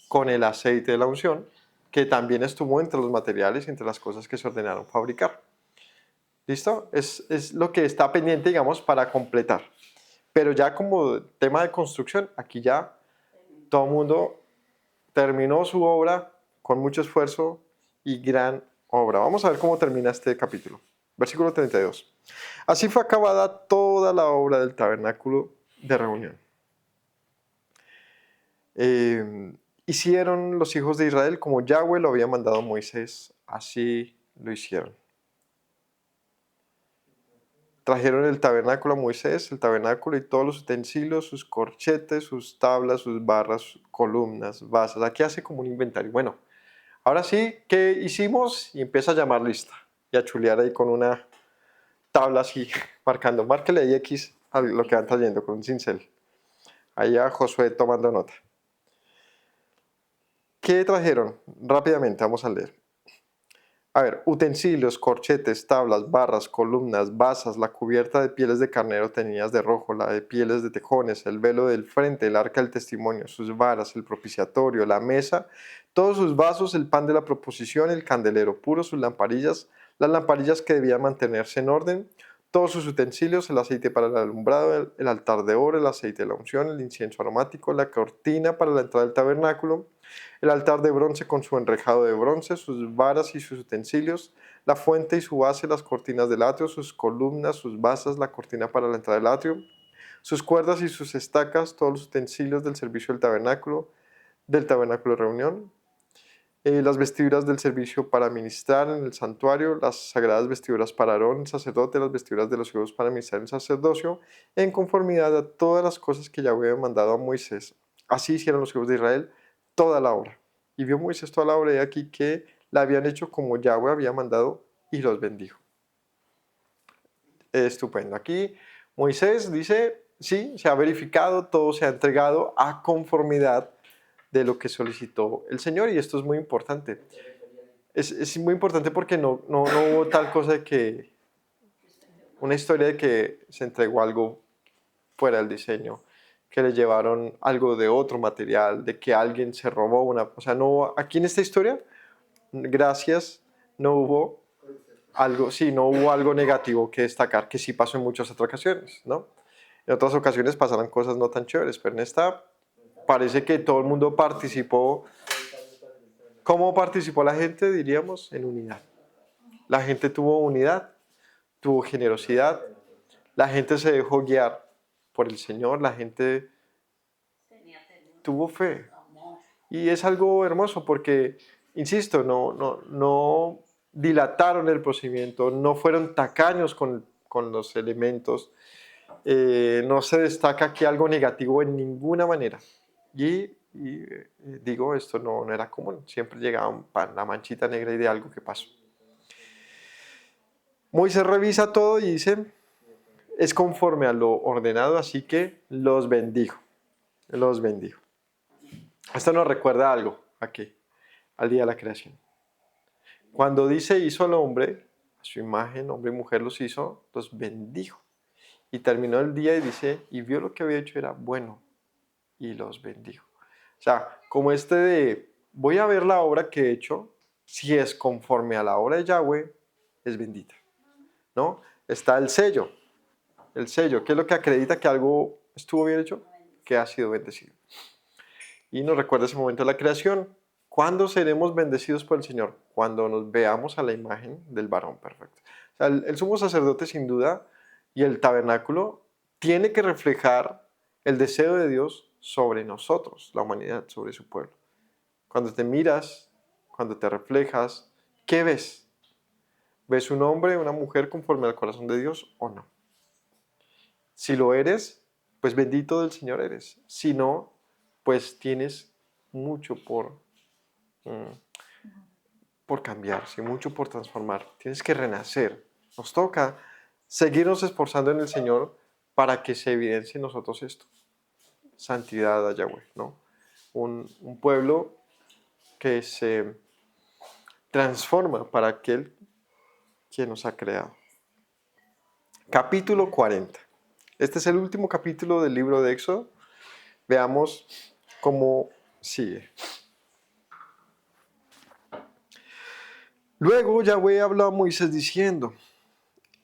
Con el aceite de la unción, que también estuvo entre los materiales y entre las cosas que se ordenaron fabricar. ¿Listo? Es lo que está pendiente, digamos, para completar. Pero ya como tema de construcción, aquí ya todo el mundo terminó su obra con mucho esfuerzo y gran obra. Vamos a ver cómo termina este capítulo. Versículo 32. Así fue acabada toda la obra del tabernáculo de reunión. Hicieron los hijos de Israel como Yahweh lo había mandado a Moisés, así lo hicieron. Trajeron el tabernáculo a Moisés, el tabernáculo y todos los utensilios, sus corchetes, sus tablas, sus barras, columnas, basas. Aquí hace como un inventario. Bueno, ahora sí, ¿qué hicimos? Y empieza a llamar lista y a chulear ahí con una tabla así, marcando. Márquele ahí X a lo que van trayendo con un cincel. Allá Josué tomando nota. ¿Qué trajeron? Rápidamente, vamos a leer. A ver, utensilios, corchetes, tablas, barras, columnas, basas, la cubierta de pieles de carnero teñidas de rojo, la de pieles de tejones, el velo del frente, el arca del testimonio, sus varas, el propiciatorio, la mesa, todos sus vasos, el pan de la proposición, el candelero puro, sus lamparillas, las lamparillas que debían mantenerse en orden, todos sus utensilios, el aceite para el alumbrado, el altar de oro, el aceite de la unción, el incienso aromático, la cortina para la entrada del tabernáculo, el altar de bronce con su enrejado de bronce, sus varas y sus utensilios, la fuente y su base, las cortinas del atrio, sus columnas, sus basas, la cortina para la entrada del atrio, sus cuerdas y sus estacas, todos los utensilios del servicio del tabernáculo de reunión, las vestiduras del servicio para ministrar en el santuario, las sagradas vestiduras para Aarón, el sacerdote, las vestiduras de los hijos para ministrar en el sacerdocio, en conformidad a todas las cosas que Yahweh había mandado a Moisés. Así hicieron los hijos de Israel toda la obra. Y vio Moisés toda la obra y aquí que la habían hecho como Yahweh había mandado y los bendijo. Estupendo. Aquí Moisés dice, sí, se ha verificado, todo se ha entregado a conformidad de lo que solicitó el Señor, y esto es muy importante. Es muy importante porque no hubo tal cosa de que, una historia de que se entregó algo fuera del diseño, que le llevaron algo de otro material, de que alguien se robó una, o sea, no, aquí en esta historia, gracias, no hubo algo, sí, no hubo algo negativo que destacar, que sí pasó en muchas otras ocasiones, ¿no? En otras ocasiones pasaron cosas no tan chéveres, pero en esta parece que todo el mundo participó. ¿Cómo participó la gente? Diríamos en unidad. La gente tuvo unidad, tuvo generosidad, la gente se dejó guiar por el Señor, la gente tuvo fe. Y es algo hermoso porque, insisto, no dilataron el procedimiento, no fueron tacaños con los elementos, no se destaca aquí algo negativo en ninguna manera. Digo, esto no era común, siempre llegaba la manchita negra y de algo que pasó. Moisés revisa todo y dice, es conforme a lo ordenado, así que los bendijo. Los bendijo. Esto nos recuerda algo aquí, al día de la creación. Cuando dice hizo al hombre, a su imagen, hombre y mujer los hizo, los bendijo. Y terminó el día y dice, y vio lo que había hecho era bueno, y los bendijo. O sea, como de, voy a ver la obra que he hecho, si es conforme a la obra de Yahweh, es bendita, ¿no? Está el sello, ¿qué es lo que acredita que algo estuvo bien hecho? Que ha sido bendecido. Y nos recuerda ese momento de la creación. ¿Cuándo seremos bendecidos por el Señor? Cuando nos veamos a la imagen del varón perfecto. O sea, el sumo sacerdote sin duda y el tabernáculo tiene que reflejar el deseo de Dios sobre nosotros, la humanidad, sobre su pueblo. Cuando te miras, cuando te reflejas, ¿qué ves? ¿Ves un hombre, una mujer conforme al corazón de Dios o no? Si lo eres, pues bendito del Señor eres. Si no, pues tienes mucho por cambiarse, mucho por transformar. Tienes que renacer. Nos toca seguirnos esforzando en el Señor para que se evidencie en nosotros esto. Santidad a Yahweh, ¿no? Un pueblo que se transforma para aquel quien nos ha creado. Capítulo 40. Este es el último capítulo del libro de Éxodo. Veamos cómo sigue. Luego Yahweh habló a Moisés diciendo,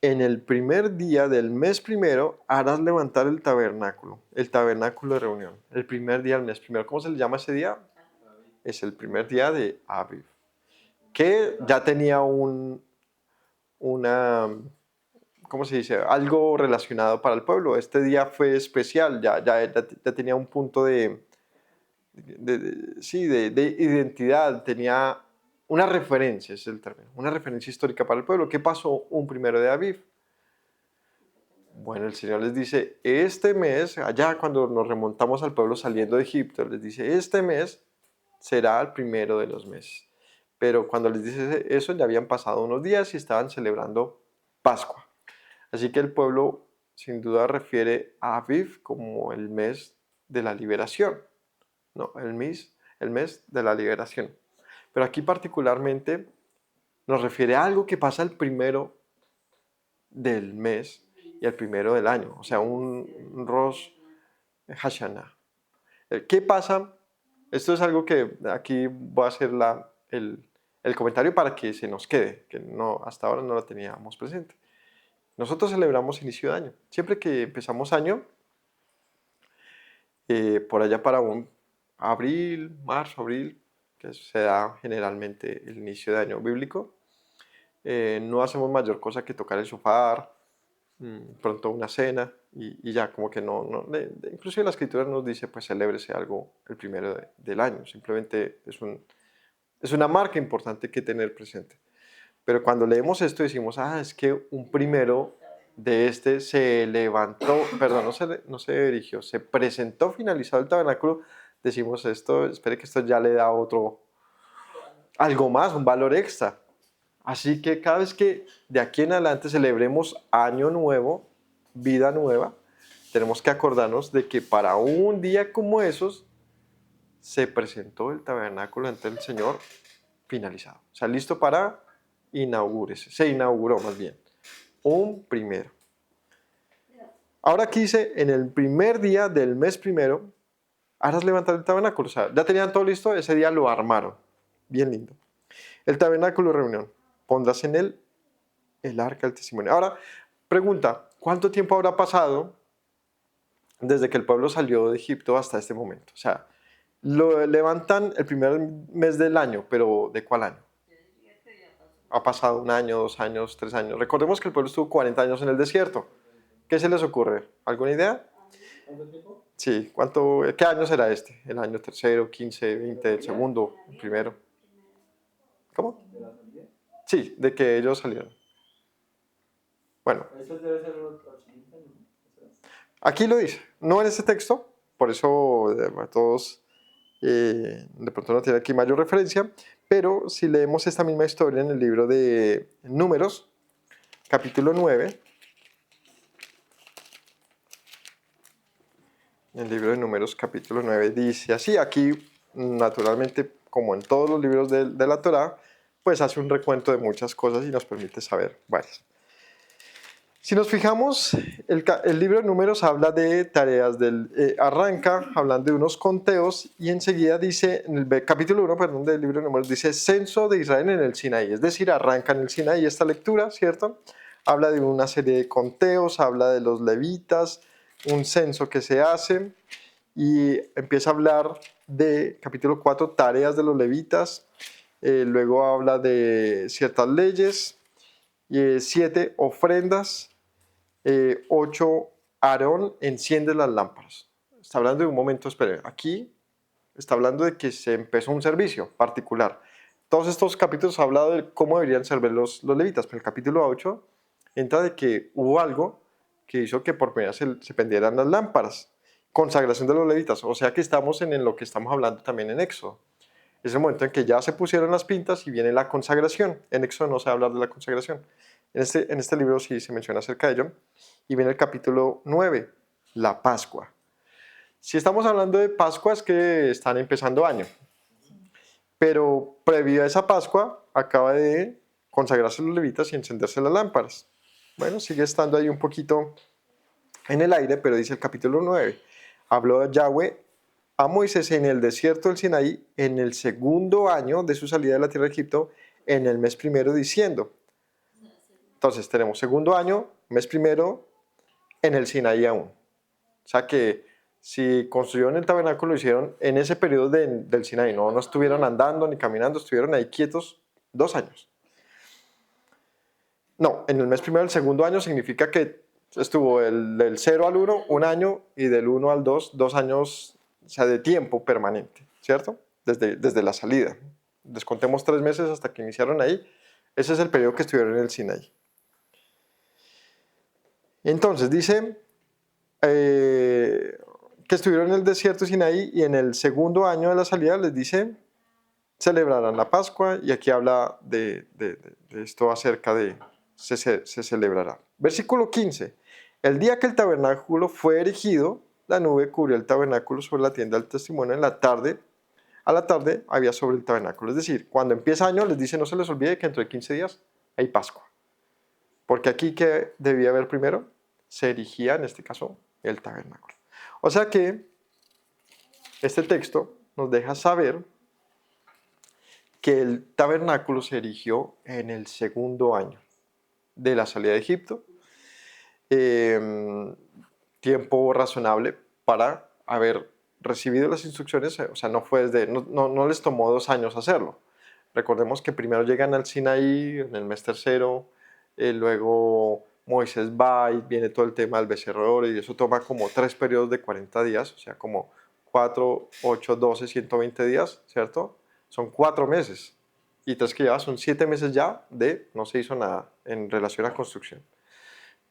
en el primer día del mes primero harás levantar el tabernáculo de reunión. El primer día del mes primero. ¿Cómo se le llama ese día? Es el primer día de Aviv, que ya tenía ¿cómo se dice? Algo relacionado para el pueblo. Este día fue especial, ya tenía un punto de identidad, tenía una referencia, es el término, una referencia histórica para el pueblo. ¿Qué pasó un primero de Aviv? Bueno, el Señor les dice, este mes, allá cuando nos remontamos al pueblo saliendo de Egipto, les dice, este mes será el primero de los meses. Pero cuando les dice eso, ya habían pasado unos días y estaban celebrando Pascua. Así que el pueblo sin duda refiere a Aviv como el mes de la liberación. No, el mes de la liberación. Pero aquí particularmente nos refiere a algo que pasa el primero del mes y el primero del año. O sea, un Rosh Hashanah. ¿Qué pasa? Esto es algo que aquí voy a hacer el comentario para que se nos quede, que no, hasta ahora no lo teníamos presente. Nosotros celebramos inicio de año. Siempre que empezamos año, por allá para un abril, marzo, abril, que se da generalmente el inicio de año bíblico, no hacemos mayor cosa que tocar el shofar, pronto una cena y ya, como que inclusive la escritura nos dice, pues celébrese algo el primero del año, simplemente es una marca importante que tener presente. Pero cuando leemos esto decimos, es que un primero de este se levantó, perdón, no se erigió, se presentó finalizado el tabernáculo, decimos esto, espere que esto ya le da algo más, un valor extra. Así que cada vez que de aquí en adelante celebremos año nuevo, vida nueva, tenemos que acordarnos de que para un día como esos se presentó el tabernáculo ante el Señor finalizado. O sea, listo para inaugúrese. Se inauguró más bien. Un primero. Ahora aquí dice, en el primer día del mes primero, harás levantar el tabernáculo. O sea, ya tenían todo listo, ese día lo armaron. Bien lindo. El tabernáculo de reunión. Pondrás en él el arca del testimonio. Ahora, pregunta, ¿cuánto tiempo habrá pasado desde que el pueblo salió de Egipto hasta este momento? O sea, lo levantan el primer mes del año, pero ¿de cuál año? Ha pasado 1 año, 2 años, 3 años. Recordemos que el pueblo estuvo 40 años en el desierto. ¿Qué se les ocurre? ¿Alguna idea? ¿Cuánto tiempo? Sí, ¿qué año será este? ¿El año tercero, 15, 20, el segundo, el primero? ¿Cómo? ¿De la salida? Sí, de que ellos salieron. Bueno, Eso debe ser los 80, ¿no? aquí lo dice, no en este texto, por eso todos de pronto no tiene aquí mayor referencia, pero si leemos esta misma historia en el libro de Números, capítulo 9, el libro de Números, capítulo 9, dice así, aquí naturalmente, como en todos los libros de la Torá, pues hace un recuento de muchas cosas y nos permite saber varias. Si nos fijamos, el libro de Números habla de tareas, arranca hablando de unos conteos y enseguida dice, en el capítulo 1, perdón, del libro de Números, dice censo de Israel en el Sinaí, es decir, arranca en el Sinaí esta lectura, ¿cierto? Habla de una serie de conteos, habla de los levitas, un censo que se hace y empieza a hablar de, capítulo 4, tareas de los levitas, luego habla de ciertas leyes, 7, ofrendas, 8, Aarón enciende las lámparas. Está hablando de un momento, espere, aquí está hablando de que se empezó un servicio particular. Todos estos capítulos han hablado de cómo deberían servir los levitas, pero el capítulo 8 entra de que hubo algo que hizo que por primera vez se prendieran las lámparas. Consagración de los levitas, o sea que estamos en lo que estamos hablando también en Éxodo. Es el momento en que ya se pusieron las pintas y viene la consagración. En Éxodo no se va a hablar de la consagración. En este libro sí se menciona acerca de ello. Y viene el capítulo 9, la Pascua. Si estamos hablando de Pascua es que están empezando año. Pero previo a esa Pascua acaba de consagrarse los levitas y encenderse las lámparas. Bueno, sigue estando ahí un poquito en el aire, pero dice el capítulo 9. Habló Yahweh a Moisés en el desierto del Sinaí en el segundo año de su salida de la tierra de Egipto, en el mes primero, diciendo. Entonces tenemos segundo año, mes primero, en el Sinaí aún. O sea que si construyeron el tabernáculo, lo hicieron en ese periodo del Sinaí. No estuvieron andando ni caminando, estuvieron ahí quietos 2 años. No, en el mes primero del segundo año significa que estuvo del 0 al 1, 1 año, y del 1 al 2, 2 años, o sea, de tiempo permanente, ¿cierto? Desde la salida. Descontemos 3 meses hasta que iniciaron ahí. Ese es el periodo que estuvieron en el Sinaí. Entonces dice que estuvieron en el desierto de Sinaí y en el segundo año de la salida les dice celebrarán la Pascua, y aquí habla de esto acerca de se celebrará. Versículo 15. El día que el tabernáculo fue erigido, la nube cubrió el tabernáculo sobre la tienda del testimonio en la tarde. A la tarde había sobre el tabernáculo. Es decir, cuando empieza año les dice no se les olvide que dentro de 15 días hay Pascua. Porque aquí, ¿qué debía haber primero? Se erigía, en este caso, el tabernáculo. O sea que este texto nos deja saber que el tabernáculo se erigió en el segundo año de la salida de Egipto. Tiempo razonable para haber recibido las instrucciones, o sea, no fue no les tomó 2 años hacerlo. Recordemos que primero llegan al Sinaí en el mes tercero, luego Moisés va y viene todo el tema del becerro de oro y eso toma como 3 periodos de 40 días, o sea, como 4, 8, 12, 120 días, ¿cierto? Son 4 meses. Y 3 que lleva son 7 meses ya de no se hizo nada en relación a construcción.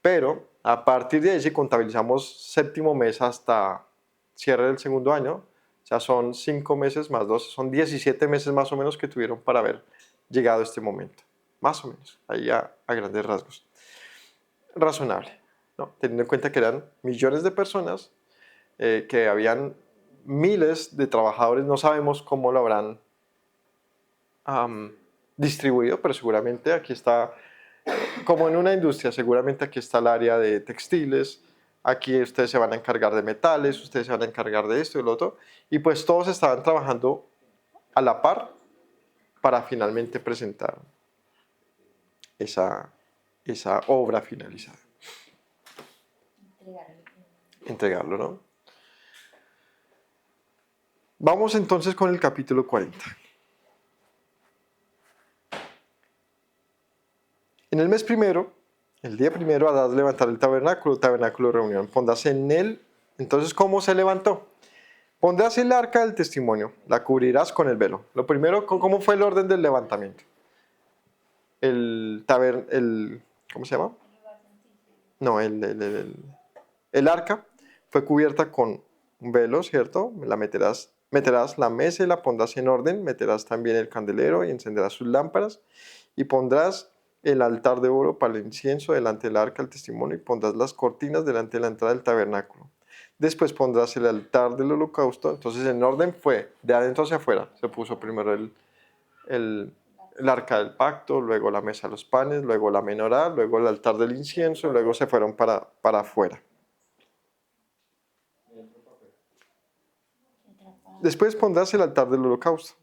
Pero a partir de ahí, si contabilizamos séptimo mes hasta cierre del segundo año, o sea, son 5 meses más 2, son 17 meses más o menos que tuvieron para haber llegado a este momento. Más o menos, ahí a grandes rasgos. Razonable, ¿no? Teniendo en cuenta que eran millones de personas, que habían miles de trabajadores, no sabemos cómo lo habrán distribuido, pero seguramente aquí está como en una industria, seguramente aquí está el área de textiles, aquí ustedes se van a encargar de metales, ustedes se van a encargar de esto y lo otro, y pues todos estaban trabajando a la par para finalmente presentar esa obra finalizada. Entregarlo, ¿no? Vamos entonces con el capítulo 40. En el mes primero, el día primero, harás levantar el tabernáculo de reunión. Pondrás en él, entonces, ¿cómo se levantó? Pondrás el arca del testimonio, la cubrirás con el velo. Lo primero, ¿cómo fue el orden del levantamiento? ¿Cómo se llama? No, el arca fue cubierta con un velo, ¿cierto? Meterás la mesa y la pondrás en orden, meterás también el candelero y encenderás sus lámparas y pondrás el altar de oro para el incienso delante del arca del testimonio y pondrás las cortinas delante de la entrada del tabernáculo. Después pondrás el altar del holocausto. Entonces en orden fue de adentro hacia afuera. Se puso primero el arca del pacto, luego la mesa de los panes, luego la menorá, luego el altar del incienso, y luego se fueron para afuera. Después pondrás el altar del holocausto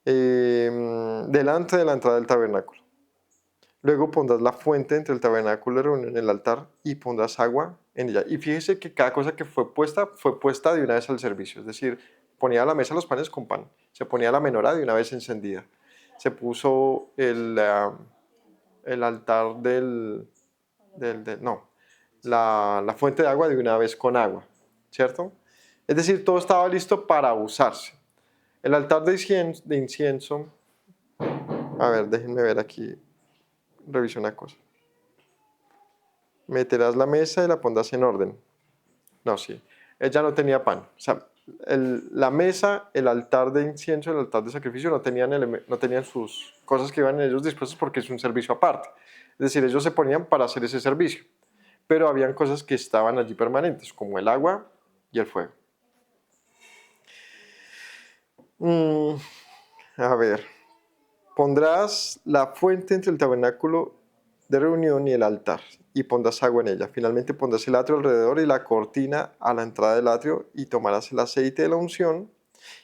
delante de la entrada del tabernáculo. Luego pondrás la fuente entre el tabernáculo de reunión y el altar y pondrás agua en ella. Y fíjese que cada cosa que fue puesta de una vez al servicio. Es decir, ponía a la mesa los panes con pan. Se ponía la menorá de una vez encendida. Se puso el altar la fuente de agua de una vez con agua. ¿Cierto? Es decir, todo estaba listo para usarse. El altar de incienso. A ver, déjenme ver aquí. Reviso una cosa. Meterás la mesa y la pondrás en orden. No, sí. Ella no tenía pan. O sea, la mesa, el altar de incienso, el altar de sacrificio no tenían sus cosas que iban en ellos dispuestas porque es un servicio aparte. Es decir, ellos se ponían para hacer ese servicio. Pero habían cosas que estaban allí permanentes, como el agua y el fuego. A ver. Pondrás la fuente entre el tabernáculo de reunión y el altar, y pondrás agua en ella. Finalmente pondrás el atrio alrededor y la cortina a la entrada del atrio, y tomarás el aceite de la unción,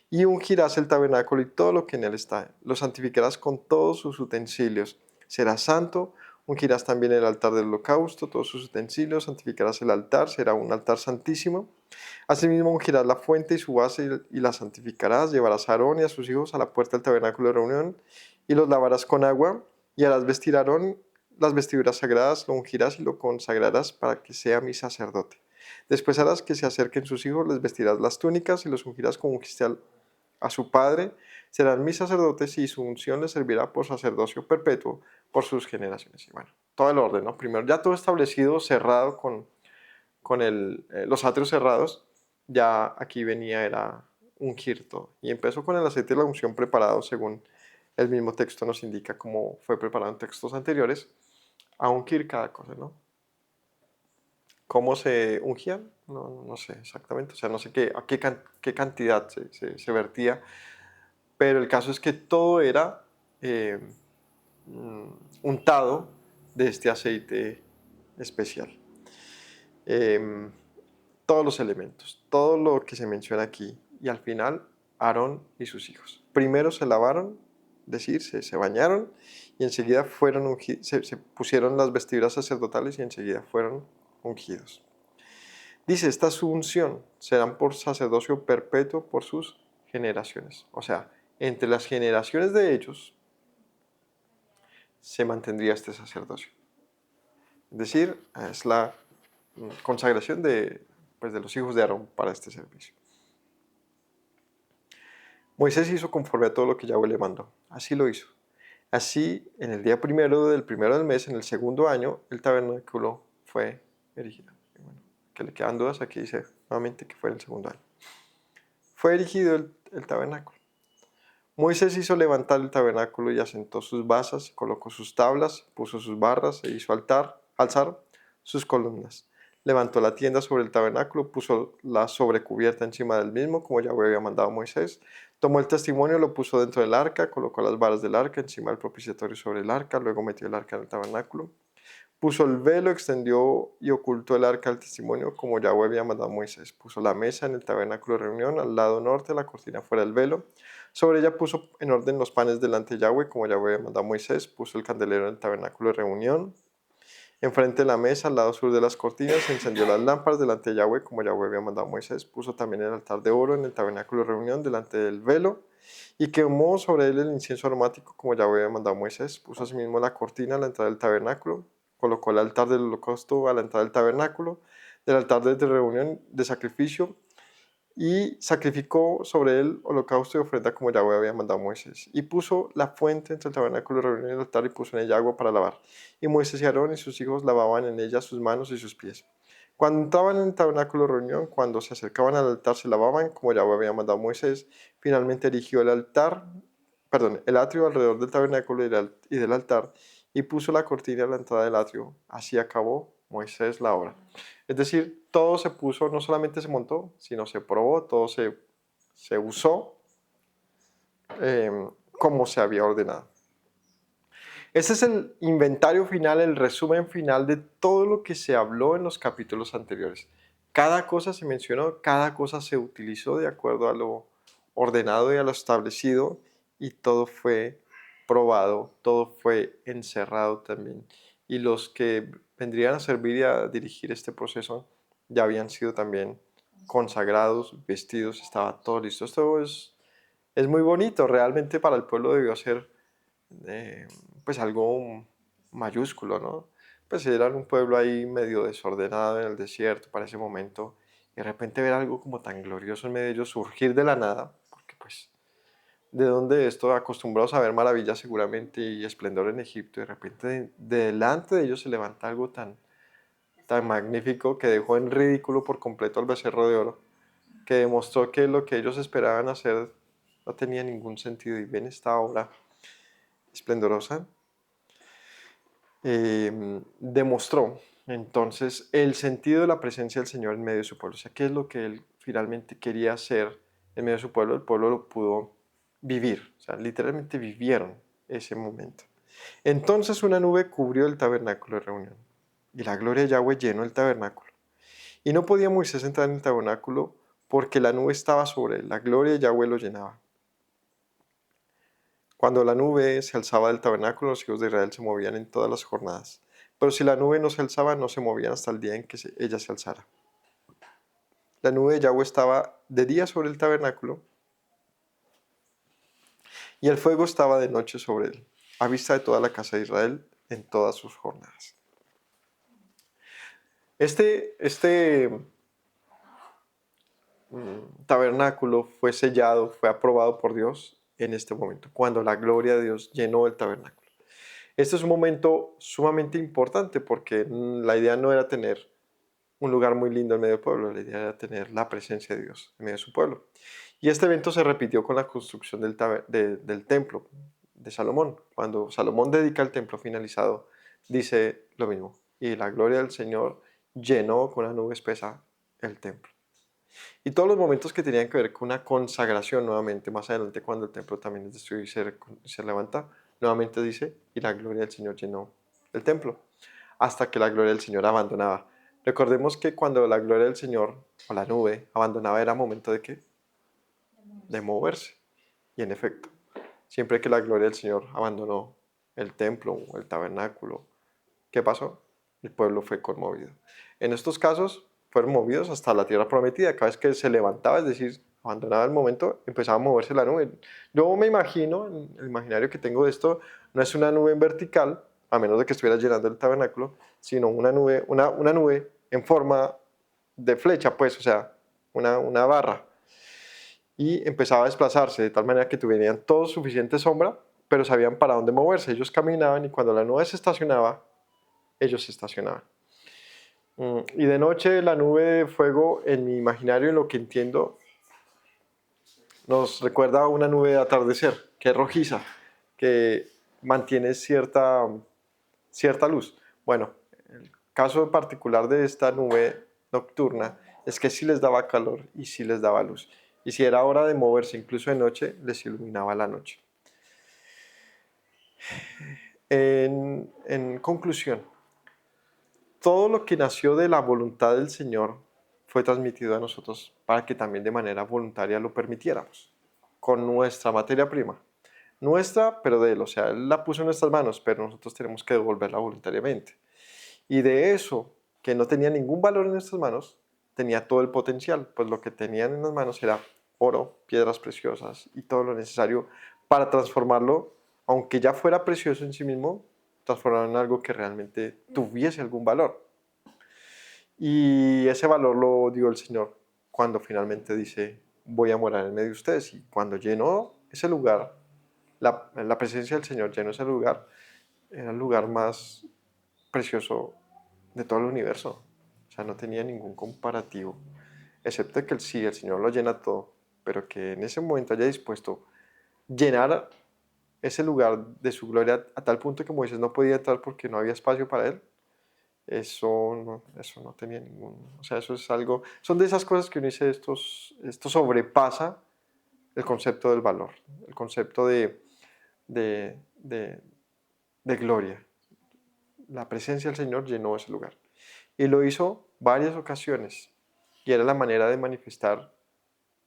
y ungirás el tabernáculo y todo lo que en él está. Lo santificarás con todos sus utensilios. Será santo. Ungirás también el altar del holocausto, todos sus utensilios. Santificarás el altar, será un altar santísimo. Asimismo ungirás la fuente y su base y la santificarás. Llevarás a Aarón y a sus hijos a la puerta del tabernáculo de reunión y los lavarás con agua, y harás vestir a Aarón las vestiduras sagradas, lo ungirás y lo consagrarás para que sea mi sacerdote. Después harás que se acerquen sus hijos, les vestirás las túnicas y los ungirás como ungiste a su padre. Serán mis sacerdotes y su unción les servirá por sacerdocio perpetuo por sus generaciones. Y bueno, todo el orden, ¿no? Primero ya todo establecido, cerrado con los atrios cerrados, ya aquí venía era ungir todo. Y empezó con el aceite de la unción preparado según el mismo texto nos indica cómo fue preparado en textos anteriores, a ungir cada cosa, ¿no? ¿Cómo se ungían? No sé exactamente, o sea, no sé qué cantidad se vertía, pero el caso es que todo era eh, mm, untado de este aceite especial. Em, todos los elementos, todo lo que se menciona aquí, y al final Aarón y sus hijos. Primero se lavaron, decir, se bañaron, y enseguida fueron se pusieron las vestiduras sacerdotales y enseguida fueron ungidos. Dice, esta es su unción, serán por sacerdocio perpetuo por sus generaciones. O sea, entre las generaciones de ellos se mantendría este sacerdocio. Es decir, es la consagración de los hijos de Aarón para este servicio. Moisés hizo conforme a todo lo que Yahweh le mandó. Así lo hizo. Así, en el día primero del mes, en el segundo año, el tabernáculo fue erigido. Y bueno, que le quedan dudas, aquí dice nuevamente que fue en el segundo año. Fue erigido el tabernáculo. Moisés hizo levantar el tabernáculo y asentó sus basas, colocó sus tablas, puso sus barras e hizo alzar sus columnas. Levantó la tienda sobre el tabernáculo, puso la sobrecubierta encima del mismo, como Yahweh había mandado a Moisés. Tomó el testimonio, lo puso dentro del arca, colocó las varas del arca encima del propiciatorio sobre el arca, luego metió el arca en el tabernáculo. Puso el velo, extendió y ocultó el arca del testimonio, como Yahweh había mandado a Moisés. Puso la mesa en el tabernáculo de reunión, al lado norte, la cortina fuera del velo. Sobre ella puso en orden los panes delante de Yahweh, como Yahweh había mandado a Moisés. Puso el candelero en el tabernáculo de reunión. Enfrente de la mesa, al lado sur de las cortinas, encendió las lámparas delante de Yahweh, como Yahweh había mandado a Moisés. Puso también el altar de oro en el tabernáculo de reunión, delante del velo, y quemó sobre él el incienso aromático, como Yahweh había mandado a Moisés. Puso asimismo la cortina a la entrada del tabernáculo. Colocó el altar del holocausto a la entrada del tabernáculo, del altar de reunión de sacrificio, y sacrificó sobre él holocausto y ofrenda como Yahweh había mandado a Moisés. Y puso la fuente entre el tabernáculo de reunión y el altar y puso en ella agua para lavar. Y Moisés y Aarón y sus hijos lavaban en ella sus manos y sus pies. Cuando entraban en el tabernáculo de reunión, cuando se acercaban al altar, se lavaban como Yahweh había mandado a Moisés. Finalmente erigió el atrio alrededor del tabernáculo y del altar, y puso la cortina a la entrada del atrio. Así acabó Moisés la obra. Es decir, todo se puso, no solamente se montó, sino se probó, todo se usó como se había ordenado. Ese es el inventario final, el resumen final de todo lo que se habló en los capítulos anteriores. Cada cosa se mencionó, cada cosa se utilizó de acuerdo a lo ordenado y a lo establecido, y todo fue probado, todo fue encerrado también. Y los que vendrían a servir y a dirigir este proceso ya habían sido también consagrados, vestidos, estaba todo listo. Esto es muy bonito, realmente para el pueblo debió ser eh, pues algo mayúsculo, ¿no? Pues eran un pueblo ahí medio desordenado en el desierto para ese momento, y de repente ver algo como tan glorioso en medio de ellos surgir de la nada, porque pues de donde esto acostumbrados a ver maravillas seguramente y esplendor en Egipto, y de repente delante de ellos se levanta algo tan magnífico que dejó en ridículo por completo al becerro de oro, que demostró que lo que ellos esperaban hacer no tenía ningún sentido. Y ven esta obra esplendorosa, demostró entonces el sentido de la presencia del Señor en medio de su pueblo. O sea, qué es lo que Él finalmente quería hacer en medio de su pueblo. El pueblo lo pudo vivir, o sea, literalmente vivieron ese momento. Entonces una nube cubrió el tabernáculo de reunión, y la gloria de Yahweh llenó el tabernáculo. Y no podía Moisés entrar en el tabernáculo porque la nube estaba sobre él, la gloria de Yahweh lo llenaba. Cuando la nube se alzaba del tabernáculo, los hijos de Israel se movían en todas las jornadas. Pero si la nube no se alzaba, no se movían hasta el día en que ella se alzara. La nube de Yahweh estaba de día sobre el tabernáculo, y el fuego estaba de noche sobre él, a vista de toda la casa de Israel en todas sus jornadas. Este tabernáculo fue sellado, fue aprobado por Dios en este momento, cuando la gloria de Dios llenó el tabernáculo. Este es un momento sumamente importante porque la idea no era tener un lugar muy lindo en medio del pueblo, la idea era tener la presencia de Dios en medio de su pueblo. Y este evento se repitió con la construcción del templo de Salomón. Cuando Salomón dedica el templo finalizado, dice lo mismo: y la gloria del Señor llenó con una nube espesa el templo. Y todos los momentos que tenían que ver con una consagración nuevamente, más adelante cuando el templo también es destruido y se levanta, nuevamente dice, y la gloria del Señor llenó el templo, hasta que la gloria del Señor abandonaba. Recordemos que cuando la gloria del Señor o la nube abandonaba era momento de ¿qué? De moverse. Y en efecto, siempre que la gloria del Señor abandonó el templo o el tabernáculo, ¿qué pasó? El pueblo fue conmovido. En estos casos fueron movidos hasta la tierra prometida. Cada vez que se levantaba, es decir, abandonaba el momento, empezaba a moverse la nube. Yo me imagino, en el imaginario que tengo de esto, no es una nube en vertical, a menos de que estuviera llenando el tabernáculo, sino una nube en forma de flecha, pues, o sea, una barra. Y empezaba a desplazarse de tal manera que tuvieran todos suficiente sombra, pero sabían para dónde moverse. Ellos caminaban y cuando la nube se estacionaba, ellos se estacionaban. Y de noche la nube de fuego, en mi imaginario, en lo que entiendo, nos recuerda a una nube de atardecer, que es rojiza, que mantiene cierta luz. Bueno, el caso particular de esta nube nocturna es que sí les daba calor y sí les daba luz. Y si era hora de moverse, incluso de noche, les iluminaba la noche. En conclusión, todo lo que nació de la voluntad del Señor fue transmitido a nosotros para que también de manera voluntaria lo permitiéramos, con nuestra materia prima. Nuestra, pero de Él, o sea, Él la puso en nuestras manos, pero nosotros tenemos que devolverla voluntariamente. Y de eso, que no tenía ningún valor en nuestras manos, tenía todo el potencial, pues lo que tenían en las manos era oro, piedras preciosas y todo lo necesario para transformarlo, aunque ya fuera precioso en sí mismo, transformarlo en algo que realmente tuviese algún valor. Y ese valor lo dio el Señor cuando finalmente dice, voy a morar en medio de ustedes. Y cuando llenó ese lugar, la presencia del Señor llenó ese lugar, era el lugar más precioso de todo el universo. O sea, no tenía ningún comparativo, excepto que sí, el Señor lo llena todo, pero que en ese momento haya dispuesto llenar ese lugar de su gloria a tal punto que Moisés no podía entrar porque no había espacio para él. Eso no tenía ningún, o sea, eso es algo, son de esas cosas que uno dice, esto sobrepasa el concepto del valor, el concepto de, de, de gloria. La presencia del Señor llenó ese lugar. Y lo hizo varias ocasiones. Y era la manera de manifestar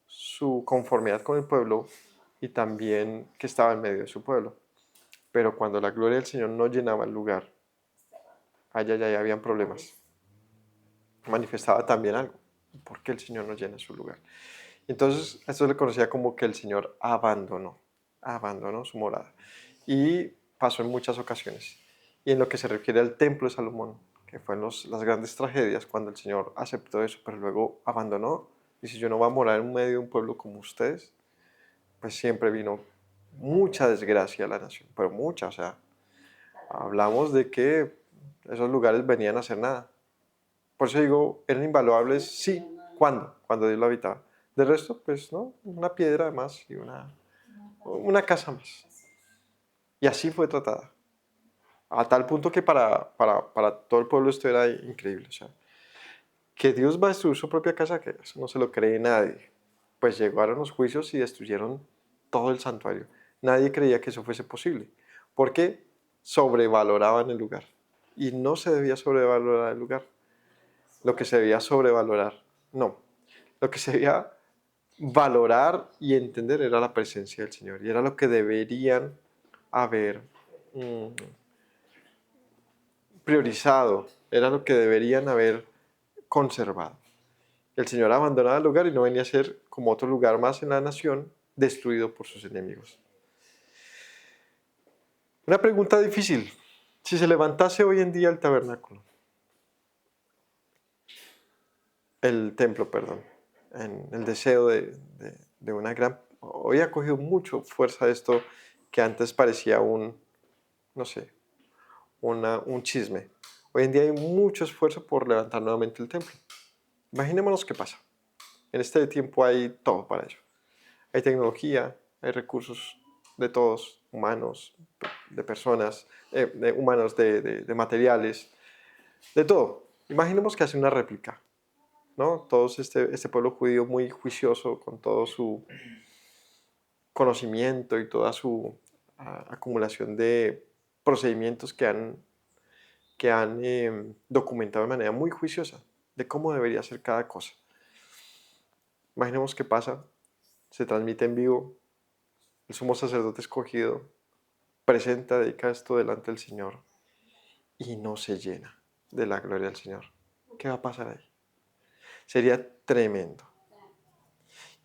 su conformidad con el pueblo y también que estaba en medio de su pueblo. Pero cuando la gloria del Señor no llenaba el lugar, allá ya habían problemas. Manifestaba también algo. ¿Por qué el Señor no llena su lugar? Entonces, esto le conocía como que el Señor abandonó su morada. Y pasó en muchas ocasiones. Y en lo que se refiere al templo de Salomón, que fue en las grandes tragedias, cuando el Señor aceptó eso, pero luego abandonó, dice, yo no voy a morar en medio de un pueblo como ustedes, pues siempre vino mucha desgracia a la nación, pero mucha, o sea, hablamos de que esos lugares venían a hacer nada. Por eso digo, eran invaluables, sí, ¿cuándo? Cuando Dios lo habitaba. De resto, pues, ¿no? Una piedra más y una casa más. Y así fue tratada. A tal punto que para todo el pueblo esto era increíble. O sea, que Dios va a destruir su propia casa, que eso no se lo cree nadie. Pues llegaron los juicios y destruyeron todo el santuario. Nadie creía que eso fuese posible, porque sobrevaloraban el lugar. Y no se debía sobrevalorar el lugar. Lo que se debía sobrevalorar, no. Lo que se debía valorar y entender era la presencia del Señor. Y era lo que deberían haber priorizado, era lo que deberían haber conservado. El Señor abandonaba el lugar y no venía a ser como otro lugar más en la nación, destruido por sus enemigos. Una pregunta difícil. Si se levantase hoy en día el tabernáculo, el templo, perdón, en el deseo de una gran... Hoy ha cogido mucho fuerza esto que antes parecía no sé, un chisme. Hoy en día hay mucho esfuerzo por levantar nuevamente el templo. Imaginémonos qué pasa. En este tiempo hay todo para ello. Hay tecnología, hay recursos de todos, humanos, de personas, humanos, de materiales, de todo. Imaginemos que hace una réplica, ¿no? Todos este pueblo judío muy juicioso, con todo su conocimiento y toda su acumulación de procedimientos que han documentado de manera muy juiciosa de cómo debería ser cada cosa. Imaginemos qué pasa, se transmite en vivo, el sumo sacerdote escogido presenta, dedica esto delante del Señor y no se llena de la gloria del Señor. ¿Qué va a pasar ahí? Sería tremendo.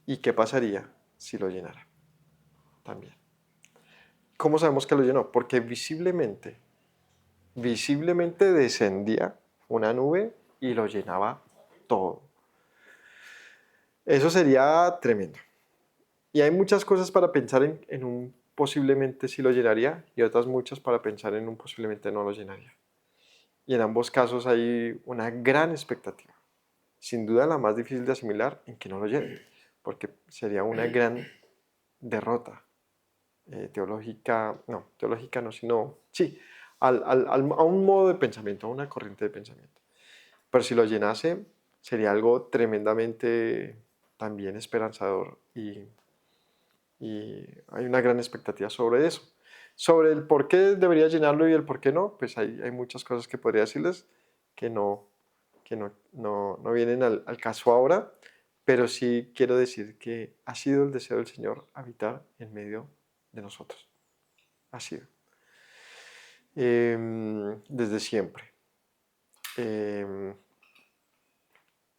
¿Y qué pasaría si lo llenara? También. ¿Cómo sabemos que lo llenó? Porque visiblemente descendía una nube y lo llenaba todo. Eso sería tremendo. Y hay muchas cosas para pensar en un posiblemente sí lo llenaría y otras muchas para pensar en un posiblemente no lo llenaría. Y en ambos casos hay una gran expectativa. Sin duda la más difícil de asimilar en que no lo llene, porque sería una gran derrota teológica no, sino, sí, a un modo de pensamiento, a una corriente de pensamiento. Pero si lo llenase, sería algo tremendamente también esperanzador y hay una gran expectativa sobre eso. Sobre el por qué debería llenarlo y el por qué no, pues hay muchas cosas que podría decirles que no vienen al caso ahora, pero sí quiero decir que ha sido el deseo del Señor habitar en medio de nosotros. Ha sido. Desde siempre. Eh,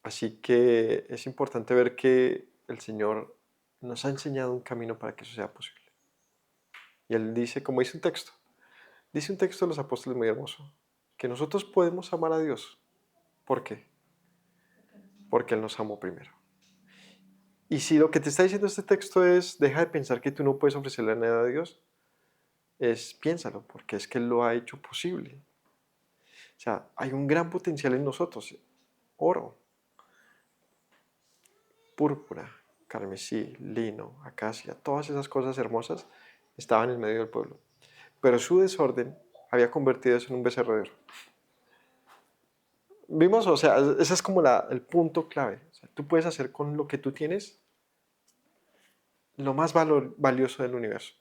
Así que es importante ver que el Señor nos ha enseñado un camino para que eso sea posible. Y Él dice, como dice un texto de los apóstoles muy hermoso, que nosotros podemos amar a Dios. ¿Por qué? Porque Él nos amó primero. Y si lo que te está diciendo este texto es, deja de pensar que tú no puedes ofrecerle nada a Dios, piénsalo, porque es que Él lo ha hecho posible. O sea, hay un gran potencial en nosotros. Oro, púrpura, carmesí, lino, acacia, todas esas cosas hermosas estaban en medio del pueblo. Pero su desorden había convertido eso en un becerrodero. Vimos, o sea, ese es como el punto clave. O sea, tú puedes hacer con lo que tú tienes lo más valioso del universo.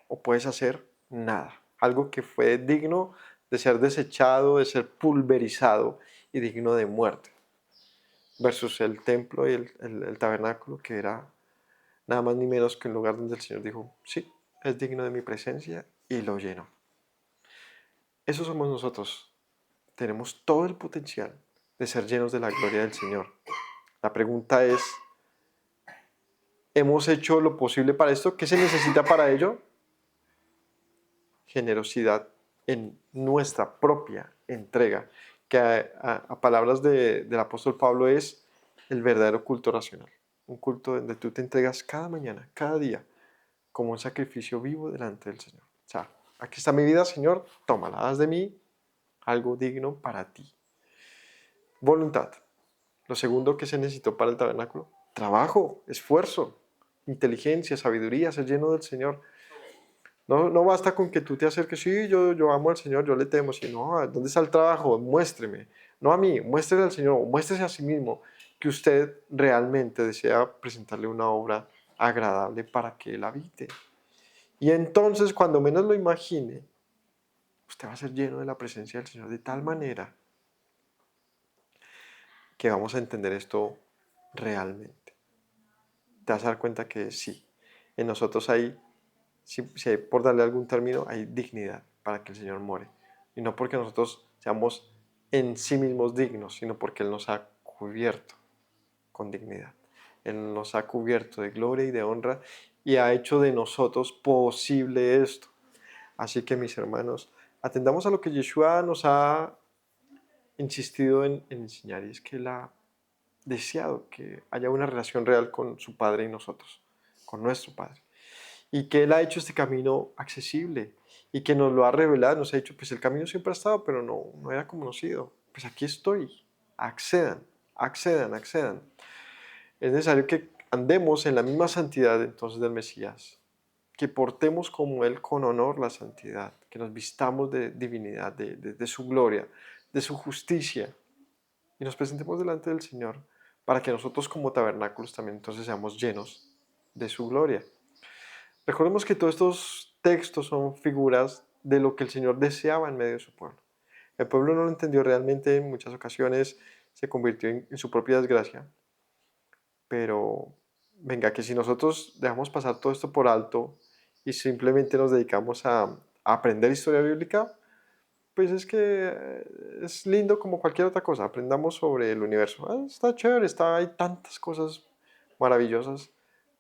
O puedes hacer nada. Algo que fue digno de ser desechado, de ser pulverizado y digno de muerte. Versus el templo y el tabernáculo, que era nada más ni menos que un lugar donde el Señor dijo, sí, es digno de mi presencia y lo llenó. Eso somos nosotros. Tenemos todo el potencial de ser llenos de la gloria del Señor. La pregunta es, ¿hemos hecho lo posible para esto? ¿Qué se necesita para ello? Generosidad en nuestra propia entrega, que a palabras del apóstol Pablo es el verdadero culto racional. Un culto donde tú te entregas cada mañana, cada día, como un sacrificio vivo delante del Señor. O sea, aquí está mi vida, Señor, tómala, haz de mí algo digno para ti. Voluntad. Lo segundo que se necesitó para el tabernáculo, trabajo, esfuerzo, inteligencia, sabiduría, ser lleno del Señor. No basta con que tú te acerques, sí, yo amo al Señor, yo le temo, sino, ¿dónde está el trabajo? Muéstreme. No a mí, muéstrele al Señor, muéstrese a sí mismo que usted realmente desea presentarle una obra agradable para que Él habite. Y entonces, cuando menos lo imagine, usted va a ser lleno de la presencia del Señor de tal manera que vamos a entender esto realmente. Te vas a dar cuenta que sí, en nosotros hay, si hay por darle algún término, hay dignidad para que el Señor more. Y no porque nosotros seamos en sí mismos dignos, sino porque Él nos ha cubierto con dignidad. Él nos ha cubierto de gloria y de honra y ha hecho de nosotros posible esto. Así que, mis hermanos, atendamos a lo que Yeshua nos ha insistido en enseñar, y es que Él ha deseado que haya una relación real con su Padre y nosotros, con nuestro Padre. Y que Él ha hecho este camino accesible y que nos lo ha revelado, nos ha dicho, pues el camino siempre ha estado, pero no era conocido. Pues aquí estoy, accedan, accedan, accedan. Es necesario que andemos en la misma santidad entonces del Mesías, que portemos como Él con honor la santidad, que nos vistamos de divinidad, de su gloria, de su justicia, y nos presentemos delante del Señor para que nosotros como tabernáculos también entonces seamos llenos de su gloria. Recordemos que todos estos textos son figuras de lo que el Señor deseaba en medio de su pueblo. El pueblo no lo entendió realmente, en muchas ocasiones se convirtió en su propia desgracia, pero venga, que si nosotros dejamos pasar todo esto por alto y simplemente nos dedicamos a aprender historia bíblica, pues es que es lindo como cualquier otra cosa. Aprendamos sobre el universo. Está chévere, hay tantas cosas maravillosas,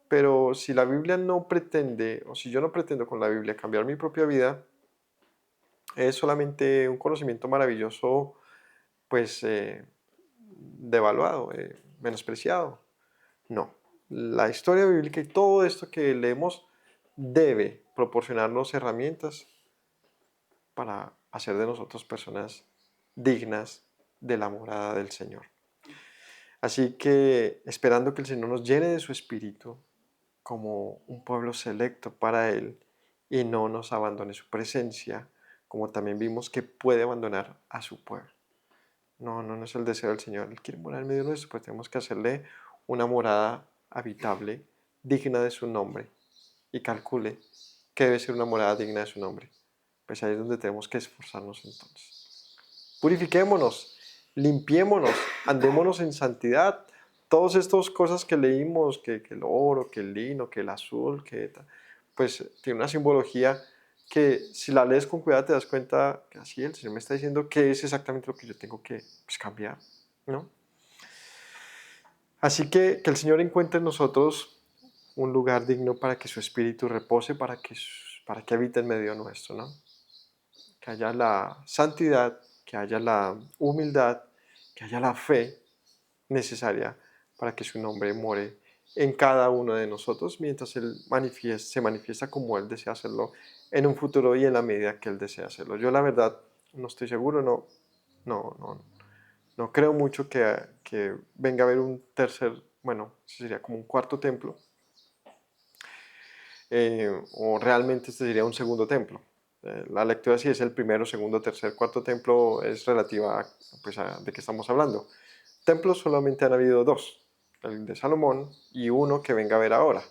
pero si la Biblia no pretende, o si yo no pretendo con la Biblia cambiar mi propia vida, es solamente un conocimiento maravilloso, pues devaluado, menospreciado. No, la historia bíblica y todo esto que leemos debe proporcionarnos herramientas para hacer de nosotros personas dignas de la morada del Señor. Así que esperando que el Señor nos llene de su espíritu como un pueblo selecto para Él y no nos abandone su presencia, como también vimos que puede abandonar a su pueblo. No es el deseo del Señor. Él quiere morar en medio nuestro, pues tenemos que hacerle una morada habitable, digna de su nombre. Y calcule que debe ser una morada digna de su nombre. Pues ahí es donde tenemos que esforzarnos entonces. Purifiquémonos, limpiémonos, andémonos en santidad. Todas estas cosas que leímos, que el oro, que el lino, que el azul, pues tiene una simbología que si la lees con cuidado te das cuenta que así el Señor me está diciendo que es exactamente lo que yo tengo que pues, cambiar, ¿no? Así que el Señor encuentre en nosotros un lugar digno para que su espíritu repose, para que habite en medio nuestro, ¿no? Que haya la santidad, que haya la humildad, que haya la fe necesaria para que su nombre more en cada uno de nosotros mientras Él se manifiesta como Él desea hacerlo en un futuro y en la medida que Él desea hacerlo. Yo la verdad no estoy seguro, no, no, no creo mucho que venga a haber un tercer, bueno, sería como un cuarto templo, o realmente este sería un segundo templo. La lectura si es el primero, segundo, tercer, cuarto templo es relativa pues, a de qué estamos hablando. Templos solamente han habido dos, el de Salomón y uno que venga a ver ahora.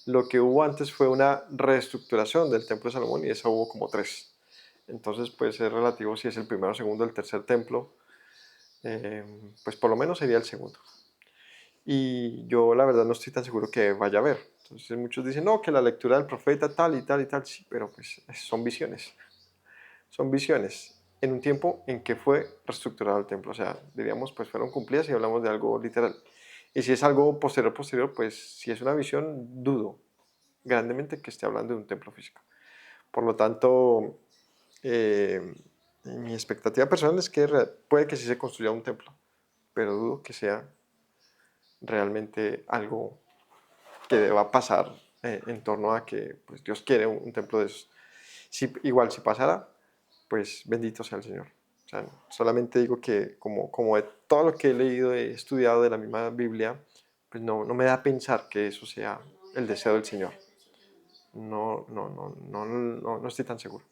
Lo que hubo antes fue una reestructuración del templo de Salomón y eso hubo como tres. Entonces, pues es relativo si es el primero, segundo, el tercer templo, pues por lo menos sería el segundo. Y yo la verdad no estoy tan seguro que vaya a haber. Entonces muchos dicen, no, que la lectura del profeta tal y tal y tal, sí, pero pues son visiones. Son visiones en un tiempo en que fue reestructurado el templo. O sea, diríamos, pues fueron cumplidas y hablamos de algo literal. Y si es algo posterior, pues si es una visión, dudo grandemente que esté hablando de un templo físico. Por lo tanto, mi expectativa personal es que puede que sí se construya un templo, pero dudo que sea realmente algo que deba pasar en torno a que pues, Dios quiere un templo de esos. Igual si pasara, pues bendito sea el Señor. O sea, solamente digo que como de todo lo que he leído, he estudiado de la misma Biblia, pues no me da a pensar que eso sea el deseo del Señor. No estoy tan seguro.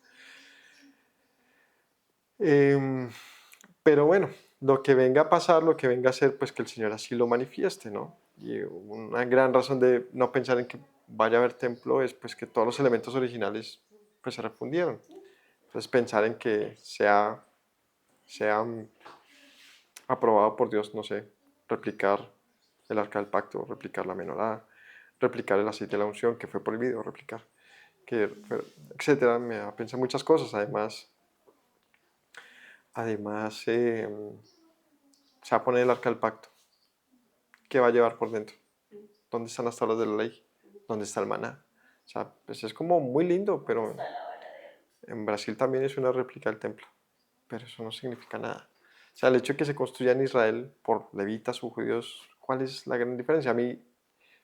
Pero bueno, lo que venga a pasar, lo que venga a ser, pues que el Señor así lo manifieste, ¿no? Y una gran razón de no pensar en que vaya a haber templo es pues que todos los elementos originales pues se refundieron. Entonces pensar en que sea aprobado por Dios, no sé, replicar el arca del pacto, replicar la menorá, replicar el aceite de la unción que fue prohibido replicar, etcétera, me da a pensar muchas cosas. Además se va a poner el arca del pacto. ¿Qué va a llevar por dentro? ¿Dónde están las tablas de la ley? ¿Dónde está el maná? O sea, pues es como muy lindo, pero en Brasil también es una réplica del templo, pero eso no significa nada. O sea, el hecho de que se construya en Israel por levitas o judíos, ¿cuál es la gran diferencia? A mí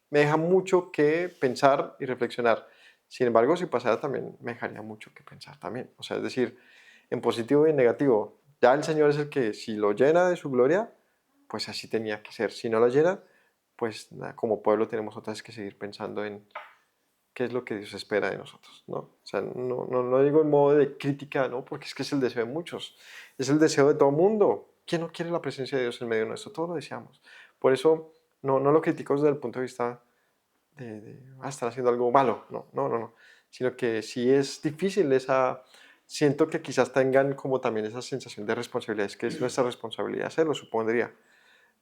me deja mucho que pensar y reflexionar. Sin embargo, si pasara también me dejaría mucho que pensar también. O sea, es decir, en positivo y en negativo. Ya el Señor es el que si lo llena de su gloria, pues así tenía que ser. Si no lo llena, pues como pueblo tenemos otras que seguir pensando en qué es lo que Dios espera de nosotros, ¿no? O sea, no digo en modo de crítica, ¿no? Porque es que es el deseo de muchos, es el deseo de todo mundo. ¿Quién no quiere la presencia de Dios en medio nuestro? Todos lo deseamos. Por eso no lo critico desde el punto de vista estar haciendo algo malo, no, sino que sí es difícil siento que quizás tengan como también esa sensación de responsabilidad, es que es nuestra responsabilidad hacerlo, supondría,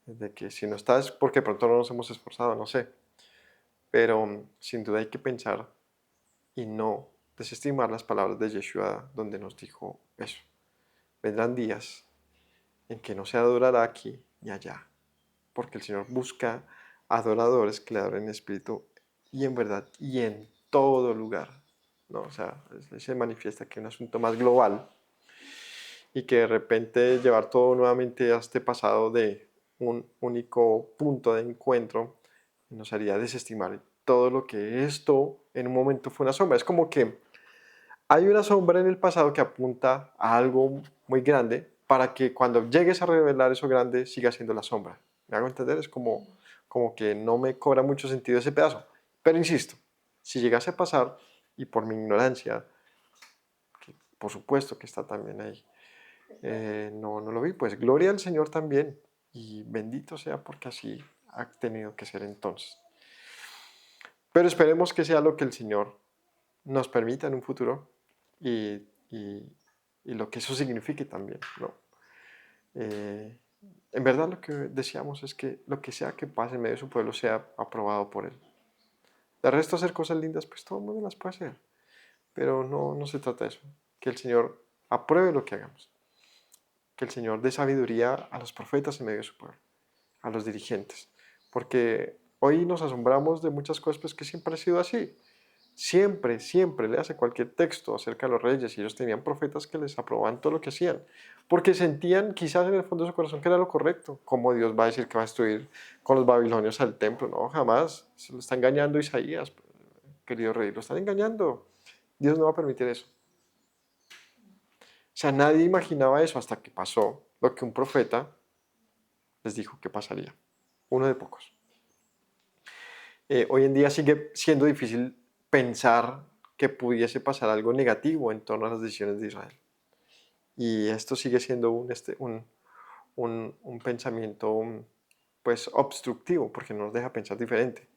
de que si no está es porque pronto no nos hemos esforzado, no sé, pero sin duda hay que pensar y no desestimar las palabras de Yeshua donde nos dijo eso, vendrán días en que no se adorará aquí ni allá, porque el Señor busca adoradores que le adoren en espíritu y en verdad y en todo lugar, ¿no? O sea, se manifiesta que es un asunto más global y que de repente llevar todo nuevamente a este pasado de un único punto de encuentro nos haría desestimar todo lo que esto en un momento fue una sombra. Es como que hay una sombra en el pasado que apunta a algo muy grande para que cuando llegues a revelar eso grande siga siendo la sombra. ¿Me hago entender? Es como que no me cobra mucho sentido ese pedazo. Pero insisto, si llegase a pasar y por mi ignorancia, que por supuesto que está también ahí, no lo vi, pues gloria al Señor también y bendito sea porque así ha tenido que ser entonces. Pero esperemos que sea lo que el Señor nos permita en un futuro y, y- y lo que eso signifique también, ¿no? Eh, en verdad lo que deseamos es que lo que sea que pase en medio de su pueblo sea aprobado por Él. De resto hacer cosas lindas, pues todo el mundo las puede hacer, pero no se trata de eso, que el Señor apruebe lo que hagamos, que el Señor dé sabiduría a los profetas en medio de su pueblo, a los dirigentes, porque hoy nos asombramos de muchas cosas pues, que siempre ha sido así. Siempre le hace cualquier texto acerca de los reyes y ellos tenían profetas que les aprobaban todo lo que hacían, porque sentían quizás en el fondo de su corazón que era lo correcto. ¿Cómo Dios va a decir que va a destruir con los babilonios al templo? No, jamás. Se lo está engañando Isaías, querido rey, lo están engañando. Dios no va a permitir eso. O sea, nadie imaginaba eso hasta que pasó lo que un profeta les dijo que pasaría. Uno de pocos. Hoy en día sigue siendo difícil pensar que pudiese pasar algo negativo en torno a las decisiones de Israel. Y esto sigue siendo un pensamiento pues obstructivo porque no nos deja pensar diferente.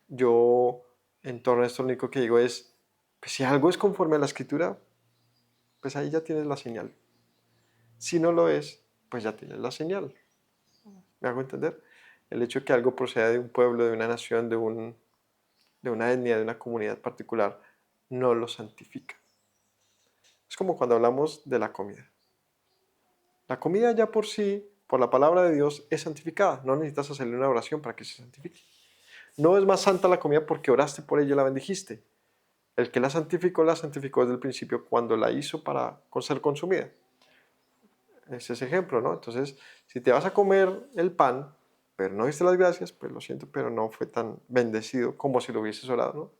Yo en torno a esto lo único que digo es, pues si algo es conforme a la escritura, pues ahí ya tienes la señal. Si no lo es, pues ya tienes la señal. ¿Me hago entender? El hecho de que algo proceda de un pueblo, de una nación, de una etnia, de una comunidad particular, no lo santifica. Es como cuando hablamos de la comida. La comida ya por sí, por la palabra de Dios, es santificada. No necesitas hacerle una oración para que se santifique. No es más santa la comida porque oraste por ella y la bendijiste. El que la santificó desde el principio cuando la hizo para ser consumida. Es ese ejemplo, ¿no? Entonces, si te vas a comer el pan, pero no diste las gracias, pues lo siento, pero no fue tan bendecido como si lo hubieses orado, ¿no?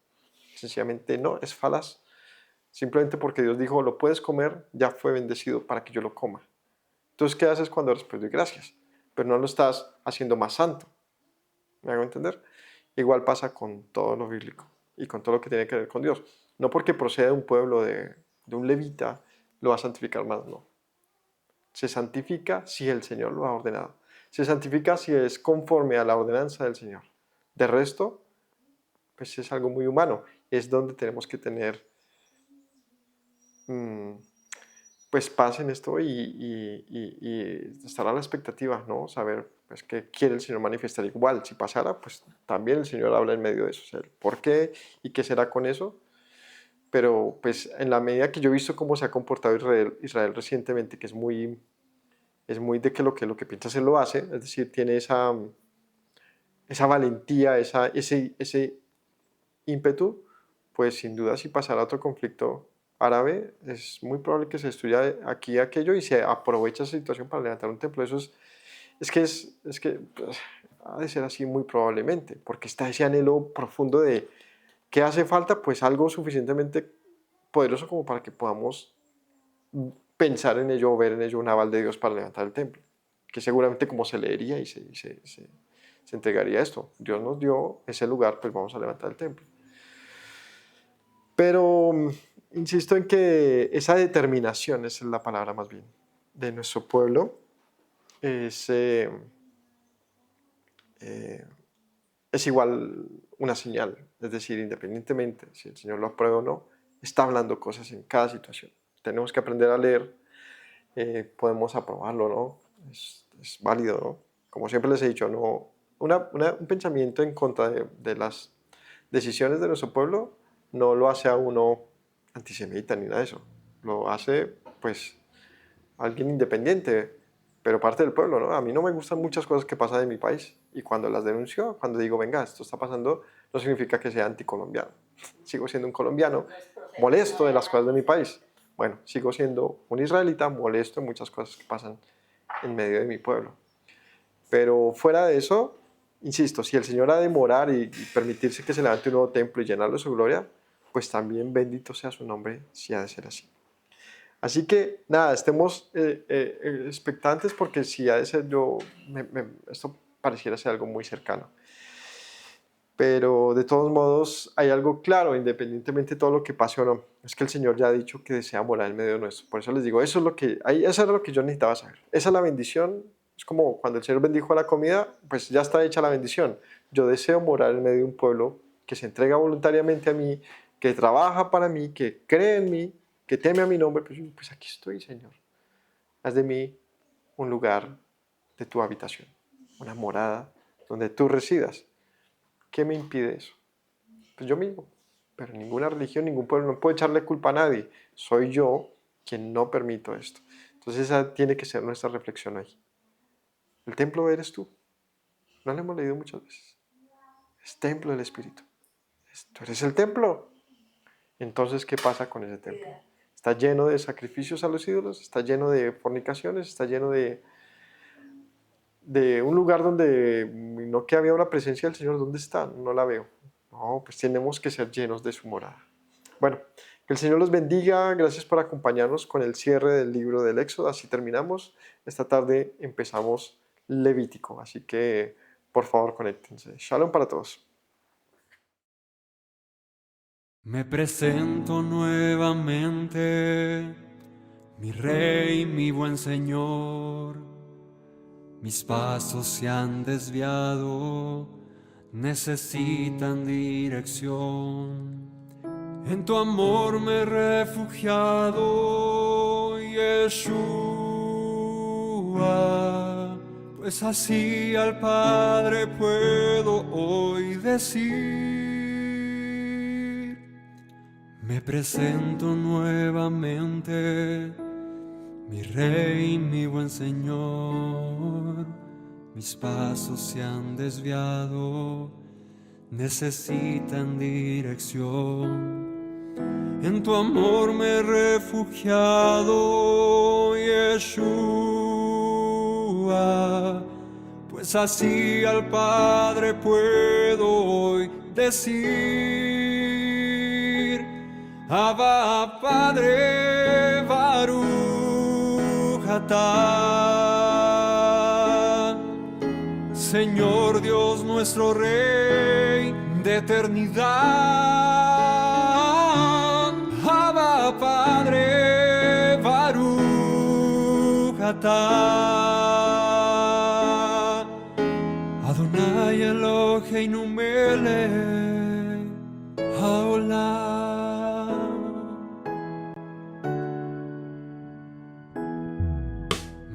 Sencillamente no, es falaz. Simplemente porque Dios dijo, lo puedes comer, ya fue bendecido para que yo lo coma. Entonces, ¿qué haces cuando oras? Pues doy gracias, pero no lo estás haciendo más santo. ¿Me hago entender? Igual pasa con todo lo bíblico y con todo lo que tiene que ver con Dios. No porque procede de un pueblo de un levita, lo va a santificar más, no. Se santifica si el Señor lo ha ordenado. Se santifica si es conforme a la ordenanza del Señor. De resto, pues es algo muy humano. Es donde tenemos que tener pues paz en esto y estar a la expectativa, ¿no? Saber pues, qué quiere el Señor manifestar igual. Si pasara, pues también el Señor habla en medio de eso. O sea, el por qué y qué será con eso. Pero pues en la medida que yo he visto cómo se ha comportado Israel recientemente, que es muy de que lo que piensa se lo hace, es decir, tiene esa valentía, ese ímpetu, pues sin duda si pasara otro conflicto árabe, es muy probable que se destruya aquí aquello y se aprovecha esa situación para levantar un templo. Eso es que pues, ha de ser así muy probablemente, porque está ese anhelo profundo de ¿qué hace falta? Pues algo suficientemente poderoso como para que podamos pensar en ello o ver en ello un aval de Dios para levantar el templo, que seguramente como se leería y se entregaría esto. Dios nos dio ese lugar, pues vamos a levantar el templo. Pero insisto en que esa determinación, esa es la palabra más bien, de nuestro pueblo, es, es igual una señal. Es decir, independientemente si el Señor lo aprueba o no, está hablando cosas en cada situación. Tenemos que aprender a leer, podemos aprobarlo, ¿no? Es válido, ¿no? Como siempre les he dicho, no, un pensamiento en contra de las decisiones de nuestro pueblo no lo hace a uno antisemita ni nada de eso. Lo hace, pues, alguien independiente, pero parte del pueblo, ¿no? A mí no me gustan muchas cosas que pasan en mi país. Y cuando las denuncio, cuando digo, venga, esto está pasando, no significa que sea anticolombiano. Sigo siendo un colombiano molesto de las cosas de mi país. Bueno, sigo siendo un israelita molesto en muchas cosas que pasan en medio de mi pueblo. Pero fuera de eso, insisto, si el Señor ha de morar y permitirse que se levante un nuevo templo y llenarlo de su gloria, pues también bendito sea su nombre si ha de ser así. Así que nada, estemos expectantes porque si ha de ser esto pareciera ser algo muy cercano. Pero de todos modos hay algo claro, independientemente de todo lo que pase o no, es que el Señor ya ha dicho que desea morar en medio nuestro. Por eso les digo, eso era lo que yo necesitaba saber. Esa es la bendición. Es como cuando el Señor bendijo la comida, pues ya está hecha la bendición. Yo deseo morar en medio de un pueblo que se entrega voluntariamente a mí, que trabaja para mí, que cree en mí, que teme a mi nombre. Pues aquí estoy, Señor. Haz de mí un lugar de tu habitación, una morada donde tú residas. ¿Qué me impide eso? Pues yo mismo. Pero ninguna religión, ningún pueblo, no puedo echarle culpa a nadie. Soy yo quien no permito esto. Entonces esa tiene que ser nuestra reflexión ahí. El templo eres tú. No lo hemos leído muchas veces. Es templo del Espíritu. Tú eres el templo. Entonces, ¿qué pasa con ese templo? Está lleno de sacrificios a los ídolos, está lleno de fornicaciones, está lleno de un lugar donde no que había una presencia del Señor. ¿Dónde está? No la veo. No, pues tenemos que ser llenos de su morada. Bueno, que el Señor los bendiga. Gracias por acompañarnos con el cierre del libro del Éxodo. Así terminamos. Esta tarde empezamos Levítico. Así que, por favor, conéctense. Shalom para todos. Me presento nuevamente, mi Rey, mi buen Señor. Mis pasos se han desviado, necesitan dirección. En tu amor me he refugiado, Yeshua, pues así al Padre puedo hoy decir. Me presento nuevamente, mi Rey, mi buen Señor. Mis pasos se han desviado, necesitan dirección. En tu amor me he refugiado, Yeshua, pues así al Padre puedo hoy decir. Abba, Padre, Baruch atah, Señor Dios nuestro Rey de eternidad. Abba, Padre, Baruch atah, Adonai Eloheinu melech haolam.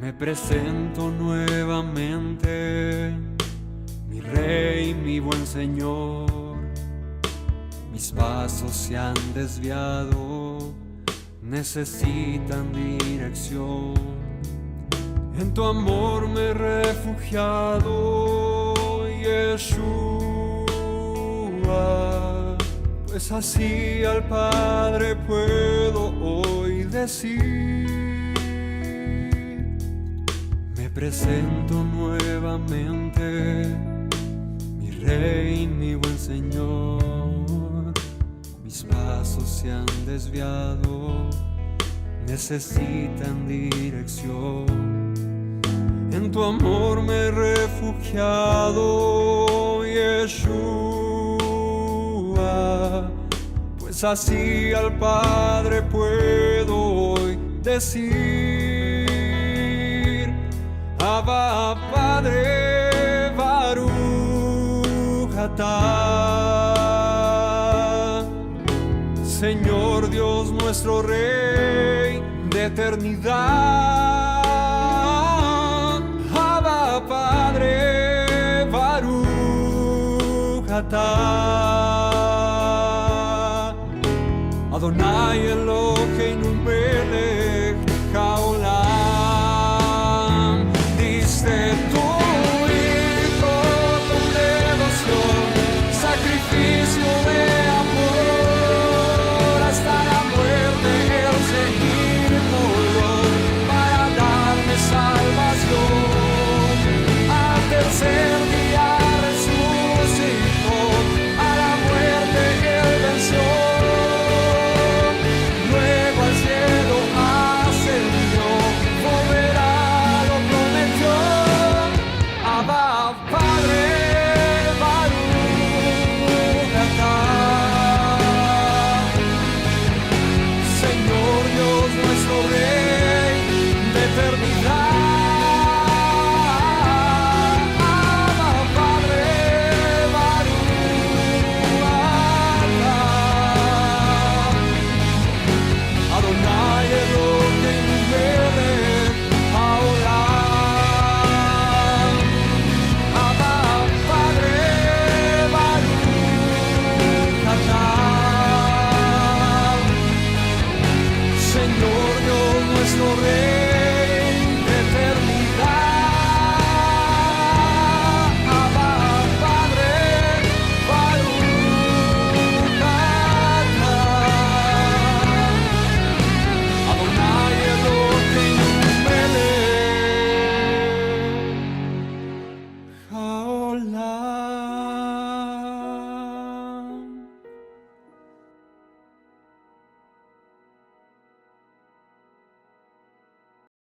Me presento nuevamente, mi Rey, mi buen Señor. Mis pasos se han desviado, necesitan dirección. En tu amor me he refugiado, Yeshua, pues así al Padre puedo hoy decir. Me presento nuevamente, mi Rey, mi buen Señor. Mis pasos se han desviado, necesitan dirección. En tu amor me he refugiado, Yeshua, pues así al Padre puedo hoy decir. Abba Padre, Baruch atah. Señor Dios nuestro Rey de eternidad. Abba Padre, Baruch atah. Adonai Eloheinu melech haolam. Diste tú